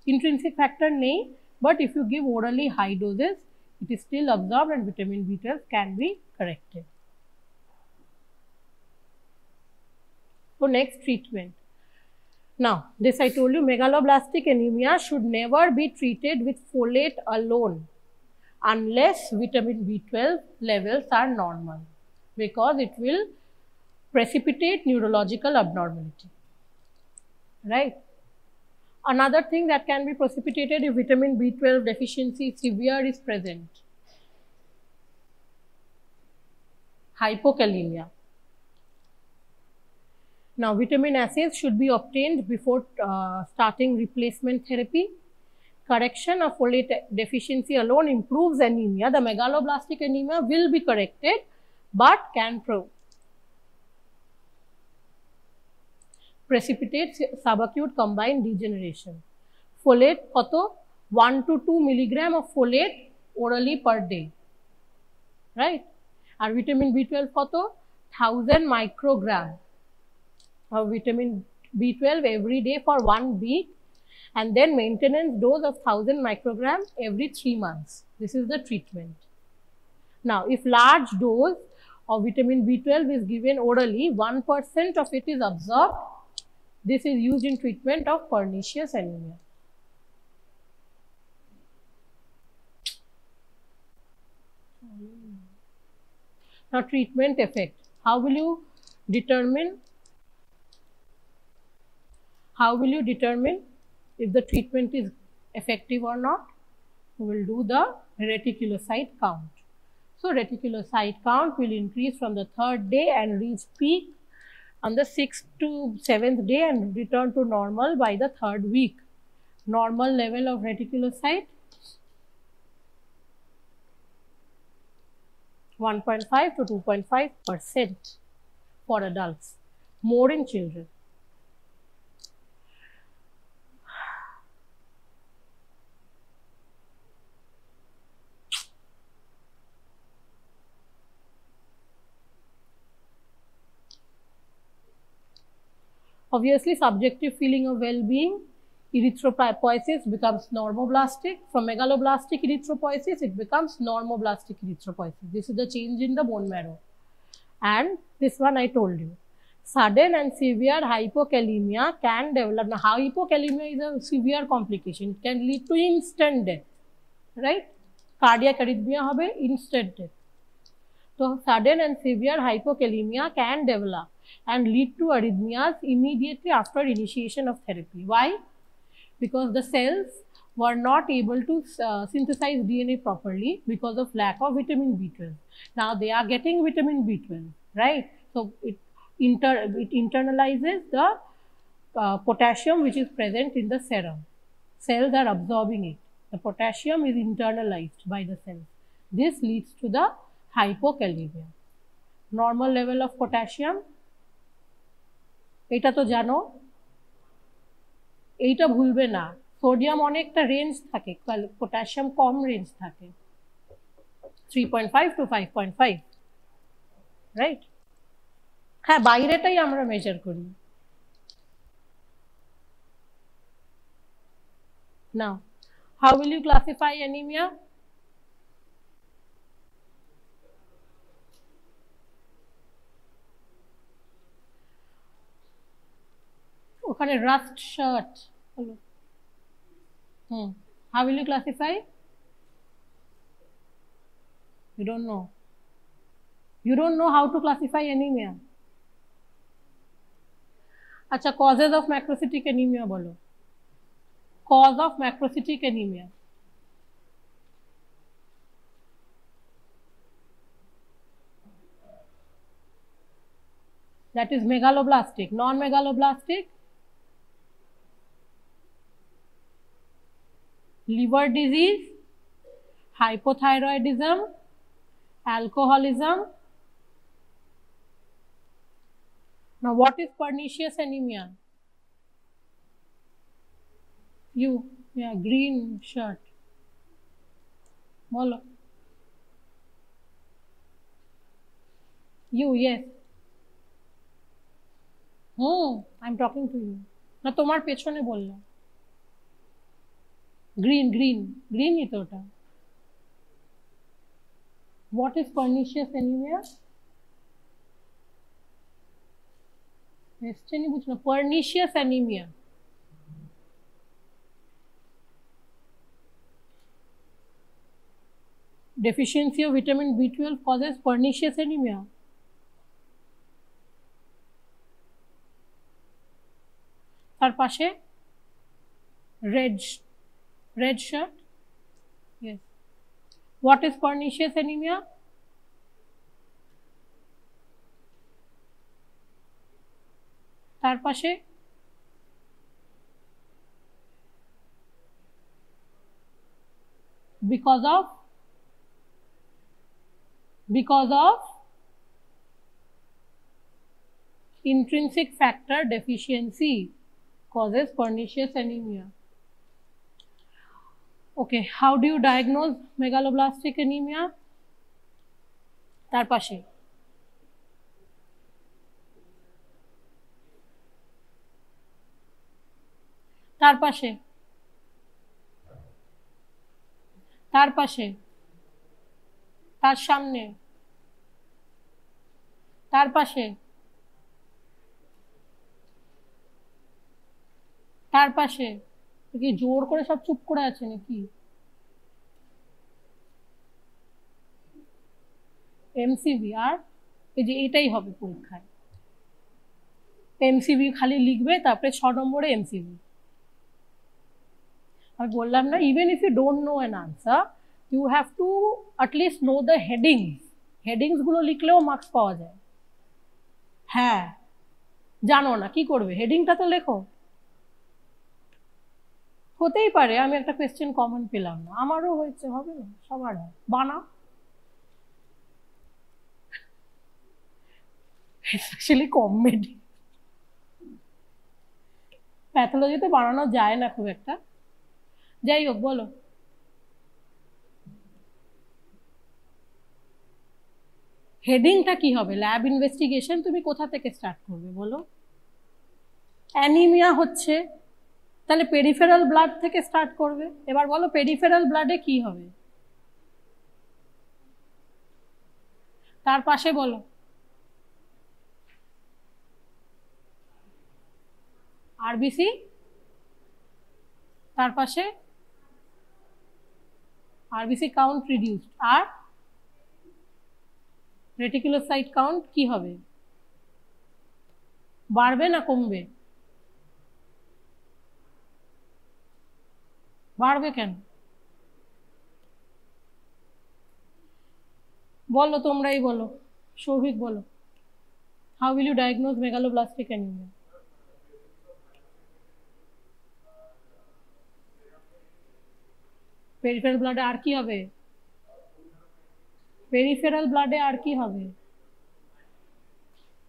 Intrinsic factor nahi, but if you give orally high doses, it is still absorbed and vitamin B12 can be corrected. So next treatment. Now this I told you, megaloblastic anemia should never be treated with folate alone unless vitamin B12 levels are normal, because it will precipitate neurological abnormality, right? Another thing that can be precipitated if vitamin B12 deficiency severe is present, hypokalemia. Now vitamin assays should be obtained before starting replacement therapy. Correction of folate deficiency alone improves anemia. The megaloblastic anemia will be corrected but can precipitate subacute combined degeneration. Folate koto 1 to 2 milligram of folate orally per day, right? And vitamin B12 koto 1000 microgram of vitamin B12 every day for 1 week, and then maintenance dose of 1000 microgram every 3 months. This is the treatment. Now if large dose of vitamin B12 is given orally, 1% of it is absorbed. This is used in treatment of pernicious anemia. Now treatment effect. How will you determine if the treatment is effective or not? We will do the reticulocyte count. So reticulocyte count will increase from the 3rd day and reach peak on the 6th to 7th day and return to normal by the 3rd week. Normal level of reticulocyte 1.5 to 2.5% for adults, more in children. Obviously, subjective feeling of well-being, erythropoiesis becomes normoblastic. From megaloblastic erythropoiesis, it becomes normoblastic erythropoiesis. This is the change in the bone marrow. And this one I told you. Sudden and severe hypokalemia can develop. Now, hypokalemia is a severe complication. It can lead to instant death, right? Cardiac arrhythmia hobe, instant death. So, sudden and severe hypokalemia can develop. and lead to arrhythmias immediately after initiation of therapy. Why? Because the cells were not able to synthesize DNA properly because of lack of vitamin B12. Now they are getting vitamin B12, right? So it internalizes the potassium which is present in the serum. Cells are absorbing it. The potassium is internalized by the cells. This leads to the hypokalemia. Normal level of potassium, এটা তো জানো, এইটা ভুলবে না, sodium অনেকটা range থাকে, potassium কম range থাকে, 3.5 to 5.5, right? হ্যাঁ, বাইরেটাই আমরা মেজার করি। Now, how will you classify anemia? ওখানে rust shirt হলো। How will you classify? You don't know. You don't know how to classify anemia. আচ্ছা, causes of macrocytic anemia বলো। Cause of macrocytic anemia. That is megaloblastic. Non-megaloblastic, liver disease, hypothyroidism, alcoholism. Now, what is pernicious anemia? You, yeah, green shirt. Bolo. You, yes. I'm talking to you. না তোমার পেছনে বললাম। Green green গ্রিনই তো ওটা। What is pernicious anemia? কোয়েশ্চেনই বুঝলো। Pernicious anemia, deficiency of vitamin B12 causes pernicious anemia. তার পাশে red shirt, yes. What is pernicious anemia? তার পাশে because of intrinsic factor deficiency causes pernicious anemia. Okay, how do you diagnose megaloblastic anemia? তার পাশে তার পাশে তার পাশে তার সামনে তার পাশে তার পাশে কি জোর করে সব চুপ করে আছে নাকি? এমসিভি, আর এই যে এটাই হবে পরীক্ষায়, এমসিভি খালি লিখবে, তারপরে 6 নম্বরে এমসিভি। আমি বললাম না, even if you don't know an answer, you have to at least know the headings গুলো লিখলেও মার্কস পাওয়া যায়। হ্যাঁ, জানো না কি করবে, হেডিংটা তো লেখো। হতেই পারে আমি একটা কোয়েশ্চেন কমন পেলাম না, আমারও হয়েছে, হবে না, সবার হয়, বানাও। স্পেশালি কমেডি, প্যাথোলজিতে বানানো যায় না খুব একটা। যাই হোক, বলো। হেডিংটা কি হবে? Lab investigation. তুমি কোথা থেকে স্টার্ট করবে বলো? অ্যানিমিয়া হচ্ছে, তাহলে পেরিফেরাল ব্লাড থেকে স্টার্ট করবে। এবার বলো পেরিফেরাল ব্লাডে কি হবে? তার পাশে বলো আরবিসি, তার পাশে আরবিসি কাউন্ট রিডিউসড, আর রেটিকুলোসাইট কাউন্ট কি হবে? বাড়বে না কমবে? বাড়বে কেন? বলো, তোমরাই বলো, সৌভিক বলো। How will you diagnose megaloblastic anaemia? Peripheral ব্লাডে আর কি হবে? পেরিফেরাল ব্লাডে আর কি হবে?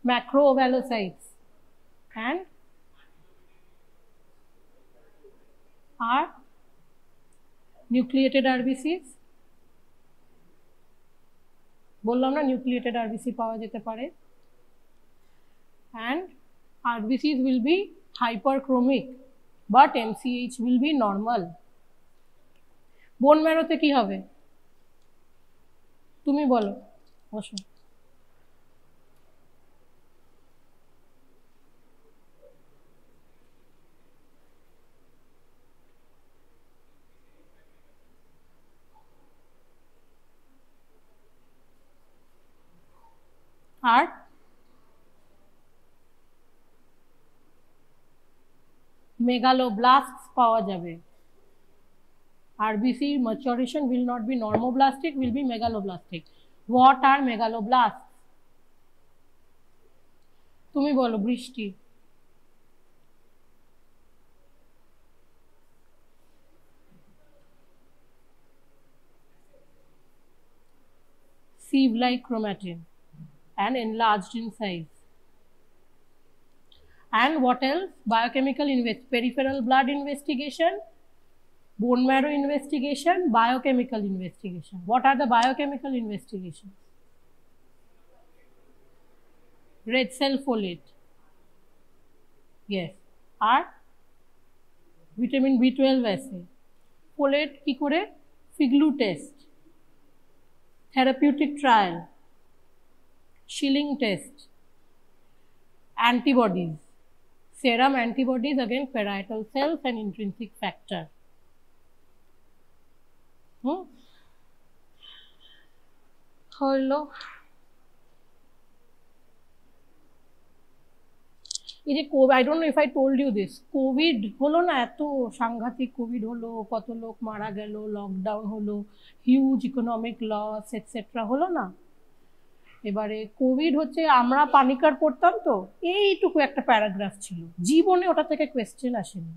ম্যাক্রোভ্যালোসাইটস অ্যান্ড আর নিউক্লিয়েটেড আরবিসিস। বললাম না নিউক্লিয়েটেড আরবিসি পাওয়া যেতে পারে। And RBCs will be hyperchromic but MCH will be normal. Bone ম্যারোতে কি হবে তুমি বলো, বসো। আর মেগালোব্লাস্টস পাওয়া যাবে। RBC maturation will not be normoblastic, will be megaloblastic. What are megaloblasts? তুমি বলো বৃষ্টি। Sieve-like chromatin and enlarged in size. And what else? Biochemical peripheral blood investigation, bone marrow investigation, biochemical investigation. What are the biochemical investigations? Red cell folate. Yes. আর vitamin B12 assay. Folate কি করে? Figlu test. Therapeutic trial. Schilling test. Antibodies. Serum antibodies against parietal cells and intrinsic factor. হলো এই যে I don't know if I told you this, Covid হলো না, এত সাংঘাতিক কোভিড হলো, কত লোক মারা গেল, লকডাউন হলো, হিউজ ইকোনমিক লস এটসেট্রা হলো না। এবারে কোভিড হচ্ছে, আমরা পানিকার পড়তাম তো, এইটুকু একটা প্যারাগ্রাফ ছিল, জীবনে ওটা থেকে কোয়েশ্চেন আসেনি,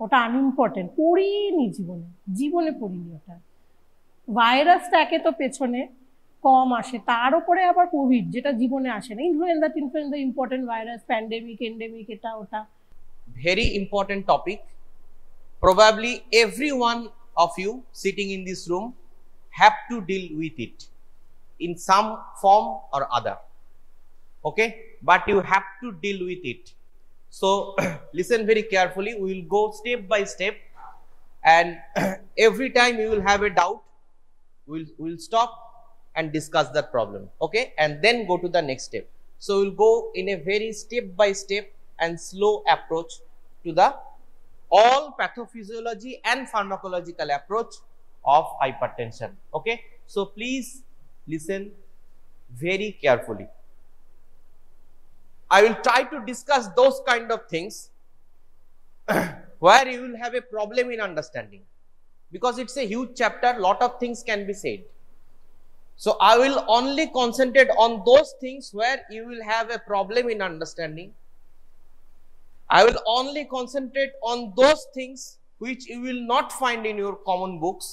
ওটা আনইম্পর্টেন্ট, পড়িনি জীবনে, জীবনে পড়িনি ওটা। ভাইরাসটা একে তো পেছনে কম আসে, তার উপরে আবার কোভিড যেটা জীবনে আসে না, influenza important virus, pandemic, endemic, এটা ওটা। Very important topic. Probably every one of you sitting in this room have to deal with it in some form or other. Okay, but you have to deal with it. So listen very carefully. We will go step by step, and every time you will have a doubt, we'll stop and discuss that problem. Okay, and then go to the next step. So we'll go in a very step by step and slow approach to the all pathophysiology and pharmacological approach of hypertension. Okay, so please listen very carefully. I will try to discuss those kind of things where you will have a problem in understanding, because it's a huge chapter, lot of things can be said. So I will only concentrate on those things where you will have a problem in understanding. I will only concentrate on those things which you will not find in your common books,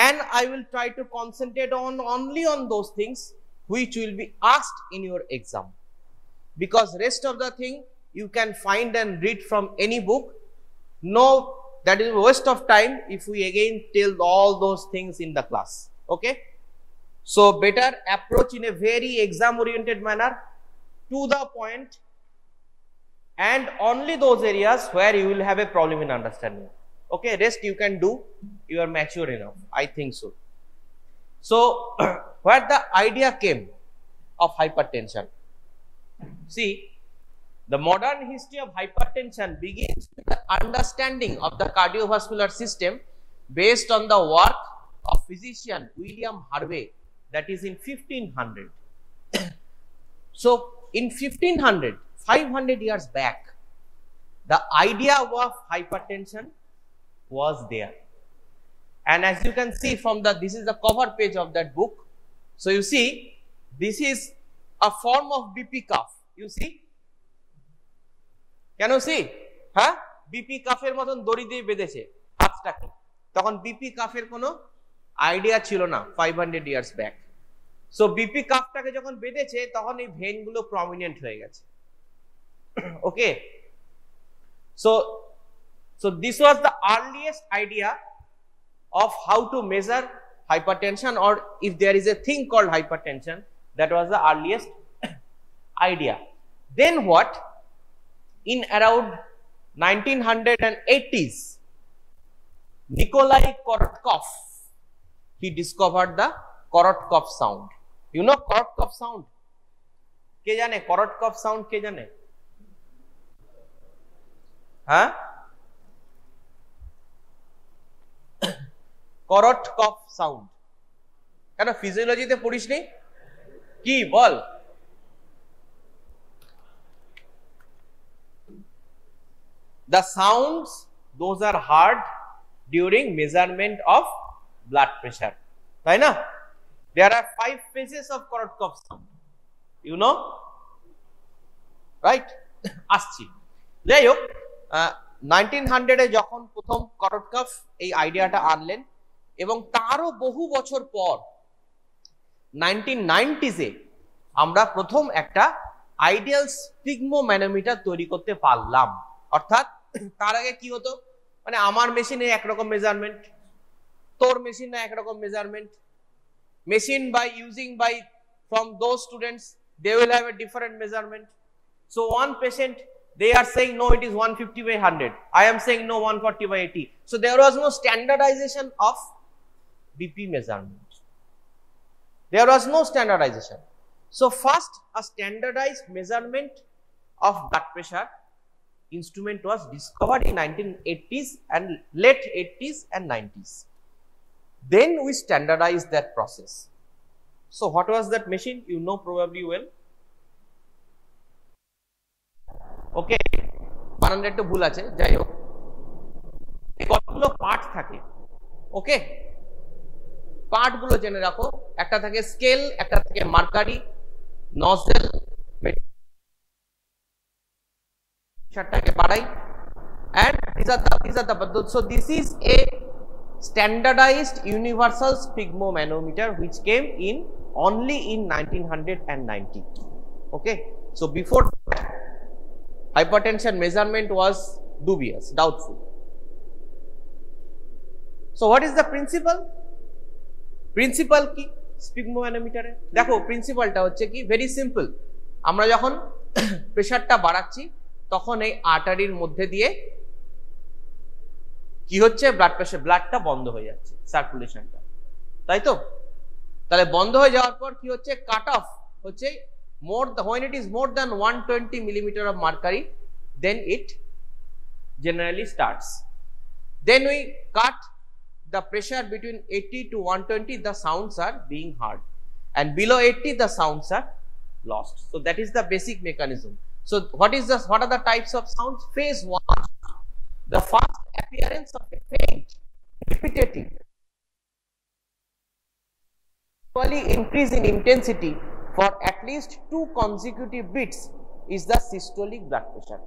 and I will try to concentrate on only on those things which will be asked in your exam, because rest of the thing you can find and read from any book. No, that is a waste of time if we again tell all those things in the class. Okay, so better approach in a very exam oriented manner, to the point, and only those areas where you will have a problem in understanding. Okay, rest you can do, you are mature enough, I think so. So where the idea came of hypertension? See, the modern history of hypertension begins with the understanding of the cardiovascular system based on the work of physician William Harvey, that is in 1500. So in 1500, 500 years back, the idea of hypertension was there. And as you can see from this is the cover page of that book. So you see, this is a form of BP cuff. You see? Can you see? হ্যাঁ, BP কাফের মতন দড়ি দিয়ে বেঁধেছে হাতটাকে। তখন BP কাফের কোনো আইডিয়া ছিল না 500 ইয়ার্স ব্যাক। সো বিপি কাফটাকে যখন বেঁধেছে তখন এই ভেনগুলো প্রমিনেন্ট হয়ে গেছে। ওকে, so this was the earliest idea of how to measure hypertension, or if there is a thing called hypertension, that was the earliest idea. Then what? In around 1980s, Nikolai Korotkov, he discovered the Korotkov sound. You know Korotkov sound? কে জানে Korotkov sound? কে জানে? হ্যাঁ, Korotkov sound কেন ফিজিওলজিতে পড়িস নি? কি বল? The sounds, those are heard during measurement of blood pressure. তাই না? There are 5 phases of Korotkov sound. You know? Right? আসছি। যাই হোক, 1900 এ যখন প্রথম Korotkov এই আইডিয়াটা আনলেন, এবং তারও বহু বছর পর 1990s এ আমরা প্রথম একটা আইডিয়াল স্পিগমোম্যানোমিটার তৈরি করতে পারলাম। অর্থাৎ তার আগে কি হতো, মানে আমার মেশিনে একরকম মেজারমেন্ট, তোর মেশিনে একরকম measurement, machine by using by from those students, they will have a different measurement. So one patient, they are saying no, it is 150/100, I am saying no, 140/80. So there was no standardization of BP measurement. There was no standardization. So first, a standardized measurement of blood pressure instrument was discovered in 1980s and late 80s and 90s. Then we standardized that process. So what was that machine? You know probably well. Okay, বানানটা একটু ভুল আছে, যাই হোক, কতগুলো part থাকে। ওকে, part গুলো জেনে রাখো। একটা থাকে স্কেল, একটা থাকে মার্কারি, নজেল, প্রেসারটাকে বাড়াই, and these are the so this is a standardized universal sphygmomanometer which came in only in 1990. Okay, so before hypertension measurement was dubious, doubtful. So what is the principle? Principle কি স্পিগমোম্যানোমিটারে? দেখো প্রিন্সিপালটা হচ্ছে কি, very simple. আমরা যখন প্রেসারটা বাড়াচ্ছি তখন এই আর্টারির মধ্যে দিয়ে কি হচ্ছে, ব্লাড প্রেসার, ব্লাডটা বন্ধ হয়ে যাচ্ছে, সার্কুলেশনটা, তাই তো? তাহলে বন্ধ হয়ে যাওয়ার পর কি হচ্ছে, কাট অফ হচ্ছে when it is more than 120 millimeter of mercury, then it generally starts. Then we cut the pressure between 80 to 120, the sounds are being heard, and below 80 the sounds are lost. So that is the basic mechanism. So what are the types of sounds? Phase 1, the first appearance of a faint, repetitive, increase in intensity for at least 2 consecutive beats is the systolic blood pressure.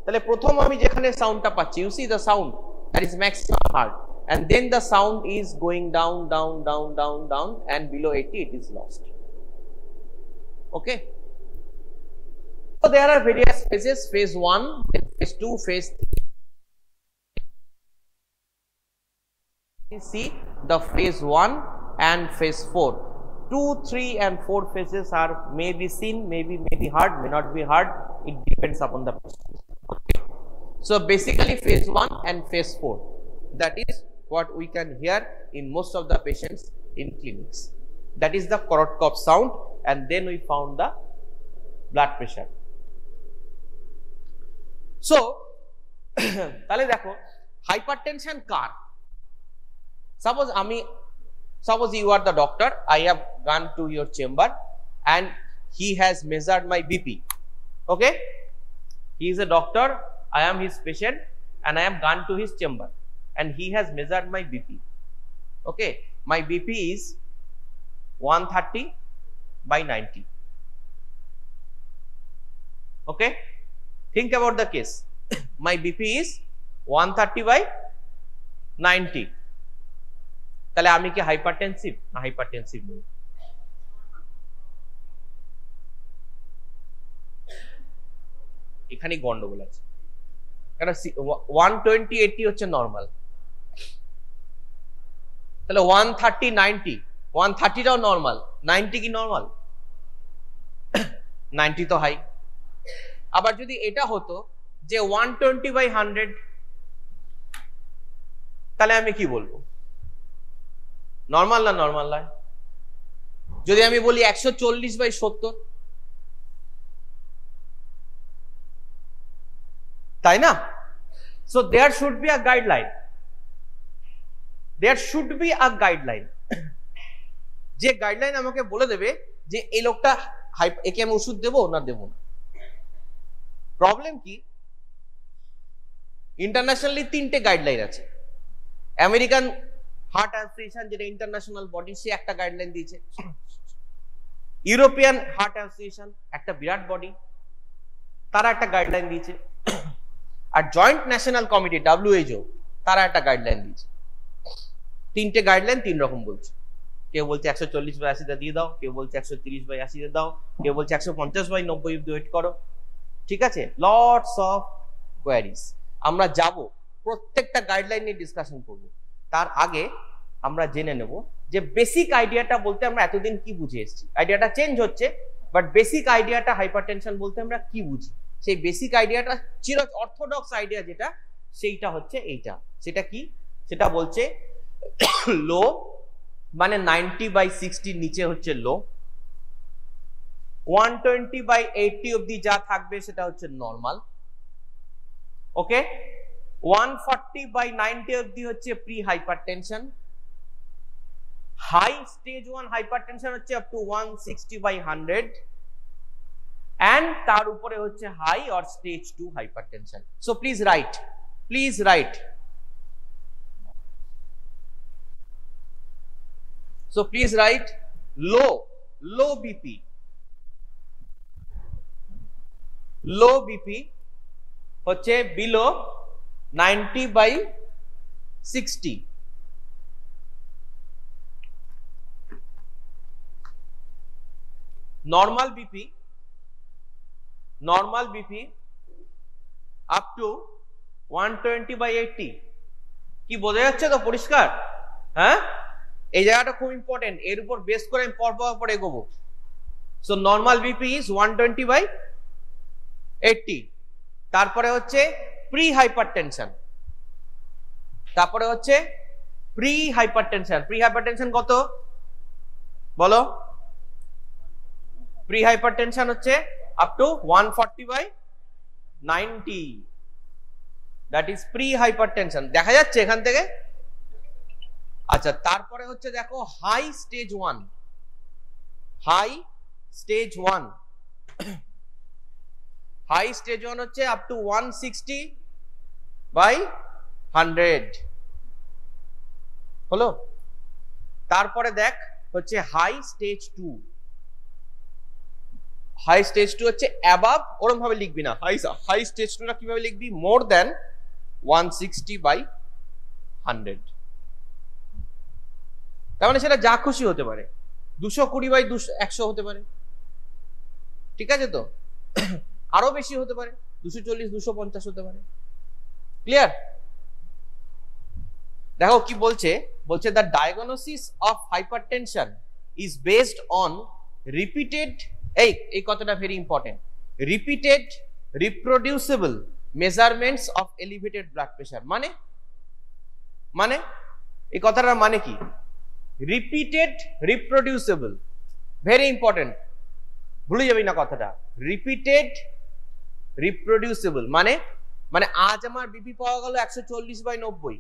তাহলে প্রথম আমি যেখানে সাউন্ডটা পাচ্ছি, you see the sound that is maximum heard, and then the sound is going down, down, down, down, down, and below 80 it is lost. Okay, so there are various phases, phase 1, phase 2, phase 3. See the phase 1 and phase 4. 2, 3 and 4 phases are may be seen, may be heard, may not be heard, it depends upon the person. Okay. So basically phase 1 and phase 4, that is what we can hear in most of the patients in clinics. That is the Korotkov sound, and then we found the blood pressure. So তাহলে দেখো hypertension car? Suppose you are the doctor, I have gone to your chamber and he has measured my BP. Okay, he is a doctor, I am his patient, and I am gone to his chamber, and he has measured my BP. Okay, my BP is 130/90. Okay, think about the case. My BP is 130/90. তাহলে আমি কি hypertensive না hypertensive নই? এখানেই গন্ডগোল আছে, কারণ 120/80 হচ্ছে নর্মাল, তাহলে 130/90, 130টাও নর্মাল, 90 কি নর্মাল? 90 তো হাই। আবার যদি এটা হতো যে 120/100, তাহলে আমি কি বলবো? নর্মাল না নর্মাল নয়? যদি আমি বলি 140/70, তাই না? So there should be a guideline, there should be a guideline, যে গাইডলাইন আমাকে বলে দেবে যে এই লোকটা একে আমি ওষুধ দেবো না দেবো না। প্রবলেম কি, ইন্টারন্যাশনালি 3টে গাইডলাইন আছে। আমেরিকান হার্ট অ্যাসোসিয়েশন, যেটা ইন্টারন্যাশনাল বডি, সে একটা গাইডলাইন দিয়েছে। ইউরোপিয়ান হার্ট অ্যাসোসিয়েশন, একটা বিরাট বডি, তারা একটা গাইডলাইন দিয়েছে। আর জয়েন্ট ন্যাশনাল কমিটি WHO, তারা একটা গাইডলাইন দিয়েছে। 3টে গাইডলাইন 3 রকম বলছে। কেউ বলছে 140/80 দিয়ে দাও, কেউ বলছে 130/80 দাও, কেউ বলছে 150/90 ওয়েট করো। ঠিক আছে, লটস অফ কোয়ারিজ। আমরা যাব, প্রত্যেকটা গাইডলাইন নিয়ে ডিসকাশন করব। তার আগে আমরা জেনে নেব যে বেসিক আইডিয়াটা বলতে আমরা এতদিন কি বুঝে এসেছি। আইডিয়াটা চেঞ্জ হচ্ছে, বাট বেসিক আইডিয়াটা হাইপারটেনশন বলতে আমরা কি বুঝি, সেই বেসিক আইডিয়াটা চির অর্থোডক্স আইডিয়া যেটা, সেইটা হচ্ছে এইটা। সেটা কি? সেটা বলছে লো মানে 90/60 নিচে হচ্ছে লো, 120/80 অবধি যা থাকবে সেটা হচ্ছে নর্মাল। ওকে, 140/90 অবধি হচ্ছে pre hypertension. High stage 1 hypertension হচ্ছে আপ টু 160/100, and তার উপরে হচ্ছে high or stage 2 hypertension. So please write, please write. So please write low BP. Low BP হচ্ছে below 90/60. Normal BP up to 120/80. কি বোঝা যাচ্ছে তো পরিষ্কার? হ্যাঁ, এই জায়গাটা খুব ইম্পর্টেন্ট, এর উপর বেস করে আমি পর এগোবো। So normal BP is 120/80। তারপরে হচ্ছে প্রি হাইপারটেনশন, তারপরে হচ্ছে প্রি হাইপারটেনশন। প্রি হাইপারটেনশন কত বলো? প্রি হাইপারটেনশন হচ্ছে up to 140/90, that is pre hypertension. দেখা যাচ্ছে এখান থেকে? আচ্ছা, তারপরে হচ্ছে দেখো high stage 1, high stage 1, high stage 1 হচ্ছে আপ টু 160/100 হলো। তারপরে দেখ হচ্ছে হাই স্টেজ 2, হাই স্টেজ 2 হচ্ছে অ্যাবাভ, ওরকম ভাবে লিখবি না। হাই স্টেজ 2 টা কিভাবে লিখবি? More than 160/100। তার মানে সেটা যা খুশি হতে পারে, 220/100 হতে পারে, ঠিক আছে তো? আরো বেশি হতে পারে, 240, 250 হতে পারে। ক্লিয়ার? দেখো কি বলছে, বলছে the diagnosis of hypertension is based on repeated, এই কথাটা very important, repeated reproducible measurements of elevated blood pressure. মানে এই কথাটার মানে কি? রিপিটেড রিপ্রোডিউসেবল, ভেরি ইম্পর্টেন্ট, ভুলে যাবি না কথাটা। রিপিটেড রিপ্রোডিউসেবল মানে আজ আমার বিপি পাওয়া গেল 140/90,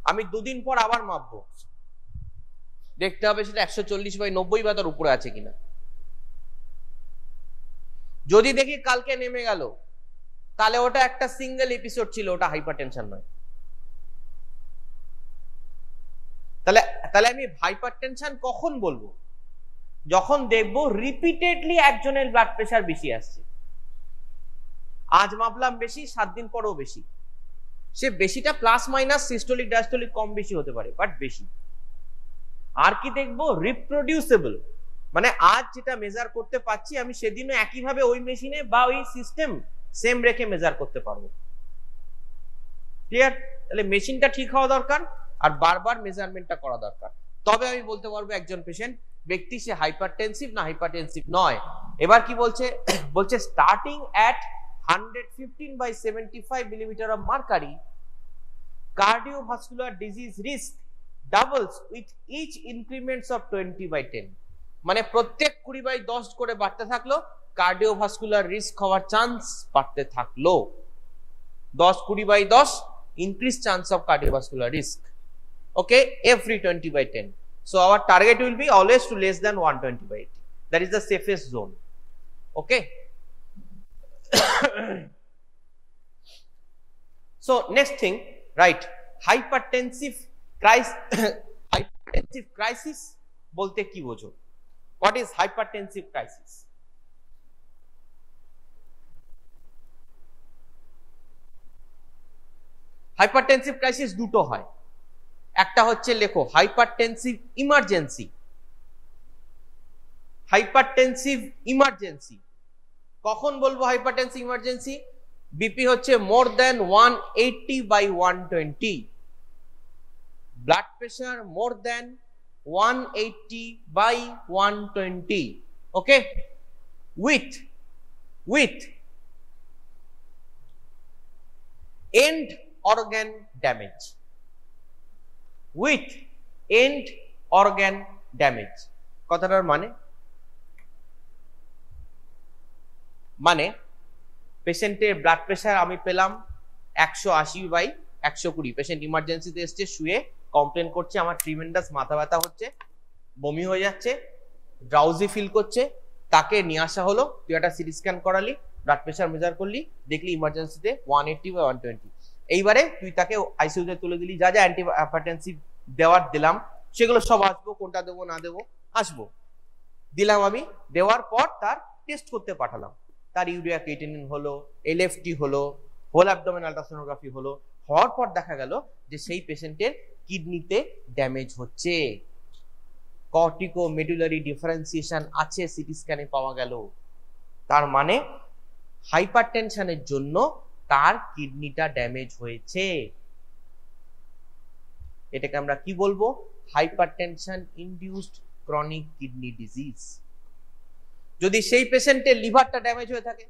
আমি দুদিন পর আবার মাপবো, দেখতে হবে সেটা 140/90 বা তার উপরে আছে কিনা। যদি দেখি কালকে নেমে গেল, তাহলে ওটা একটা সিঙ্গেল এপিসোড ছিল, ওটা হাইপারটেনশন নয়। তাহলে আমি হাইপারটেনশন কখন বলবো? যখন দেখবো রিপিটেডলি একজনের ব্লাড প্রেশার বেশি আসছে। আজ মাপলাম বেশি, 7 দিন পরেও বেশি। সে বেশিটা প্লাস মাইনাস সিস্টোলিক ডায়াস্টোলিক কম বেশি হতে পারে, বাট বেশি। আর কি দেখবো? রিপ্রোডিউসেবল, মানে আজ যেটা মেজার করতে পারছি আমি সেদিনও একইভাবে ওই মেশিনে বা ওই সিস্টেম সেম রেখে মেজার করতে পারবো। ক্লিয়ার? তাহলে মেশিনটা ঠিক হওয়া দরকার আর বারবার মেজারমেন্টটা করা দরকার, তবে আমি বলতে পারবো একজন পেশেন্ট ব্যক্তি সে হাইপারটেনসিভ না হাইপারটেনসিভ নয়। এবার কি বলছে? বলছে starting at 115/75 millimeter of mercury, cardiovascular disease risk doubles with each increments of 20/10, মানে প্রত্যেক 20/10 করে বাড়তে থাকলো, কার্ডিওভাস্কুলার রিস্ক হওয়ার চান্স বাড়তে থাকলো। 10-20/10 increase chance of cardiovascular risk, okay, every 20/10. So our target will be always to less than 120/80. That is the safest zone, okay. So next thing, right, hypertensive crisis bolte ki bojo? What is hypertensive crisis? Hypertensive crisis দুটো হয়, একটা হচ্ছে লেখো hypertensive emergency. Hypertensive emergency কখন বলবো? Hypertensive emergency BP হচ্ছে more than 180/120, blood pressure more than 180/120, okay, with end organ damage, with end organ damage। কথাটার মানে পেশেন্টের ব্লাড প্রেশার আমি পেলাম 180/120, পেশেন্ট ইমার্জেন্সিতে এসছে, শুয়ে কমপ্লেন করছে আমার ট্রিমেন্ডাস মাথা ব্যথা হচ্ছে, বমি হয়ে যাচ্ছে, ড্রাউজি ফিল করছে, তাকে নিয়ে আসা হলো, তুই একটা সিটি স্ক্যান করালি, ব্লাড প্রেশার মেজার করলি, দেখলি ইমার্জেন্সিতে 180/120। এইবারে তুই তাকে আইসিইউতে তুলে দিলি, যা যা অ্যান্টি হাইপারটেনসিভ দেওয়ার দিলাম সেগুলো সব আসবো, কোনটা দেবো না দেবো আসবো, দিলাম আমি, দেওয়ার পর তার টেস্ট করতে পাঠালাম, তার ইউরিয়া ক্রিয়েটিনিন হলো, এলএফটি হলো, হোল অ্যাবডোমেন আল্ট্রাসোনোগ্রাফি হলো, হওয়ার পর দেখা গেল যে সেই পেশেন্টের কিডনিতে ড্যামেজ হচ্ছে, কর্টিকো মেডুলারি ডিফারেন্সিয়েশন আছে, সিটি স্ক্যানে পাওয়া গেল। তার মানে হাইপারটেনশনের জন্য তার কিডনিটা ড্যামেজ হয়েছে। এটাকে আমরা কি বলবো? Hypertension induced chronic kidney disease. যদি সেই পেশেন্টের লিভারটা ড্যামেজ হয়ে থাকে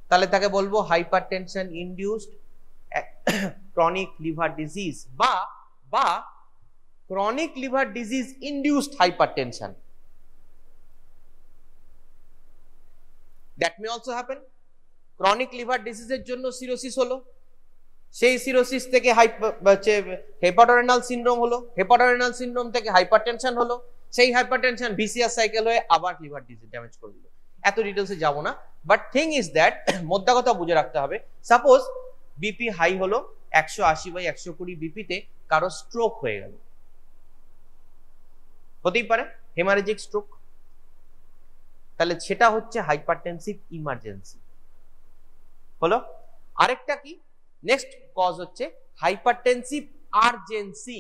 তাহলে তাকে বলবো hypertension induced chronic liver disease বা chronic liver disease induced hypertension. That may also happen. Chronic liver ডিজিজের জন্য সিরোসিস হলো, সেই সিরোসিস থেকে হেপাটোরেনাল সিনড্রোম হলো, হেপাটোরেনাল সিনড্রোম থেকে হাইপারটেনশন হলো, সেই হাইপারটেনশন ভিসিআর সাইকেল হয়ে আবার লিভার ডিজিজ ড্যামেজ করে দিল। এত ডিটেলসে যাব না, বাট থিং ইজ দ্যাট মোদ্দা কথা বুঝে রাখতে হবে। সাপোজ বিপি হাই হলো 180/120 বিপিতে কারো স্ট্রোক হয়ে গেল, হতেই পারে হেমারেজিক স্ট্রোক, তাহলে সেটা হচ্ছে হাইপারটেনসিভ ইমার্জেন্সি হলো। আরেকটা কি নেক্সট কজ হচ্ছে হাইপারটেনসিভ আর্জেন্সি।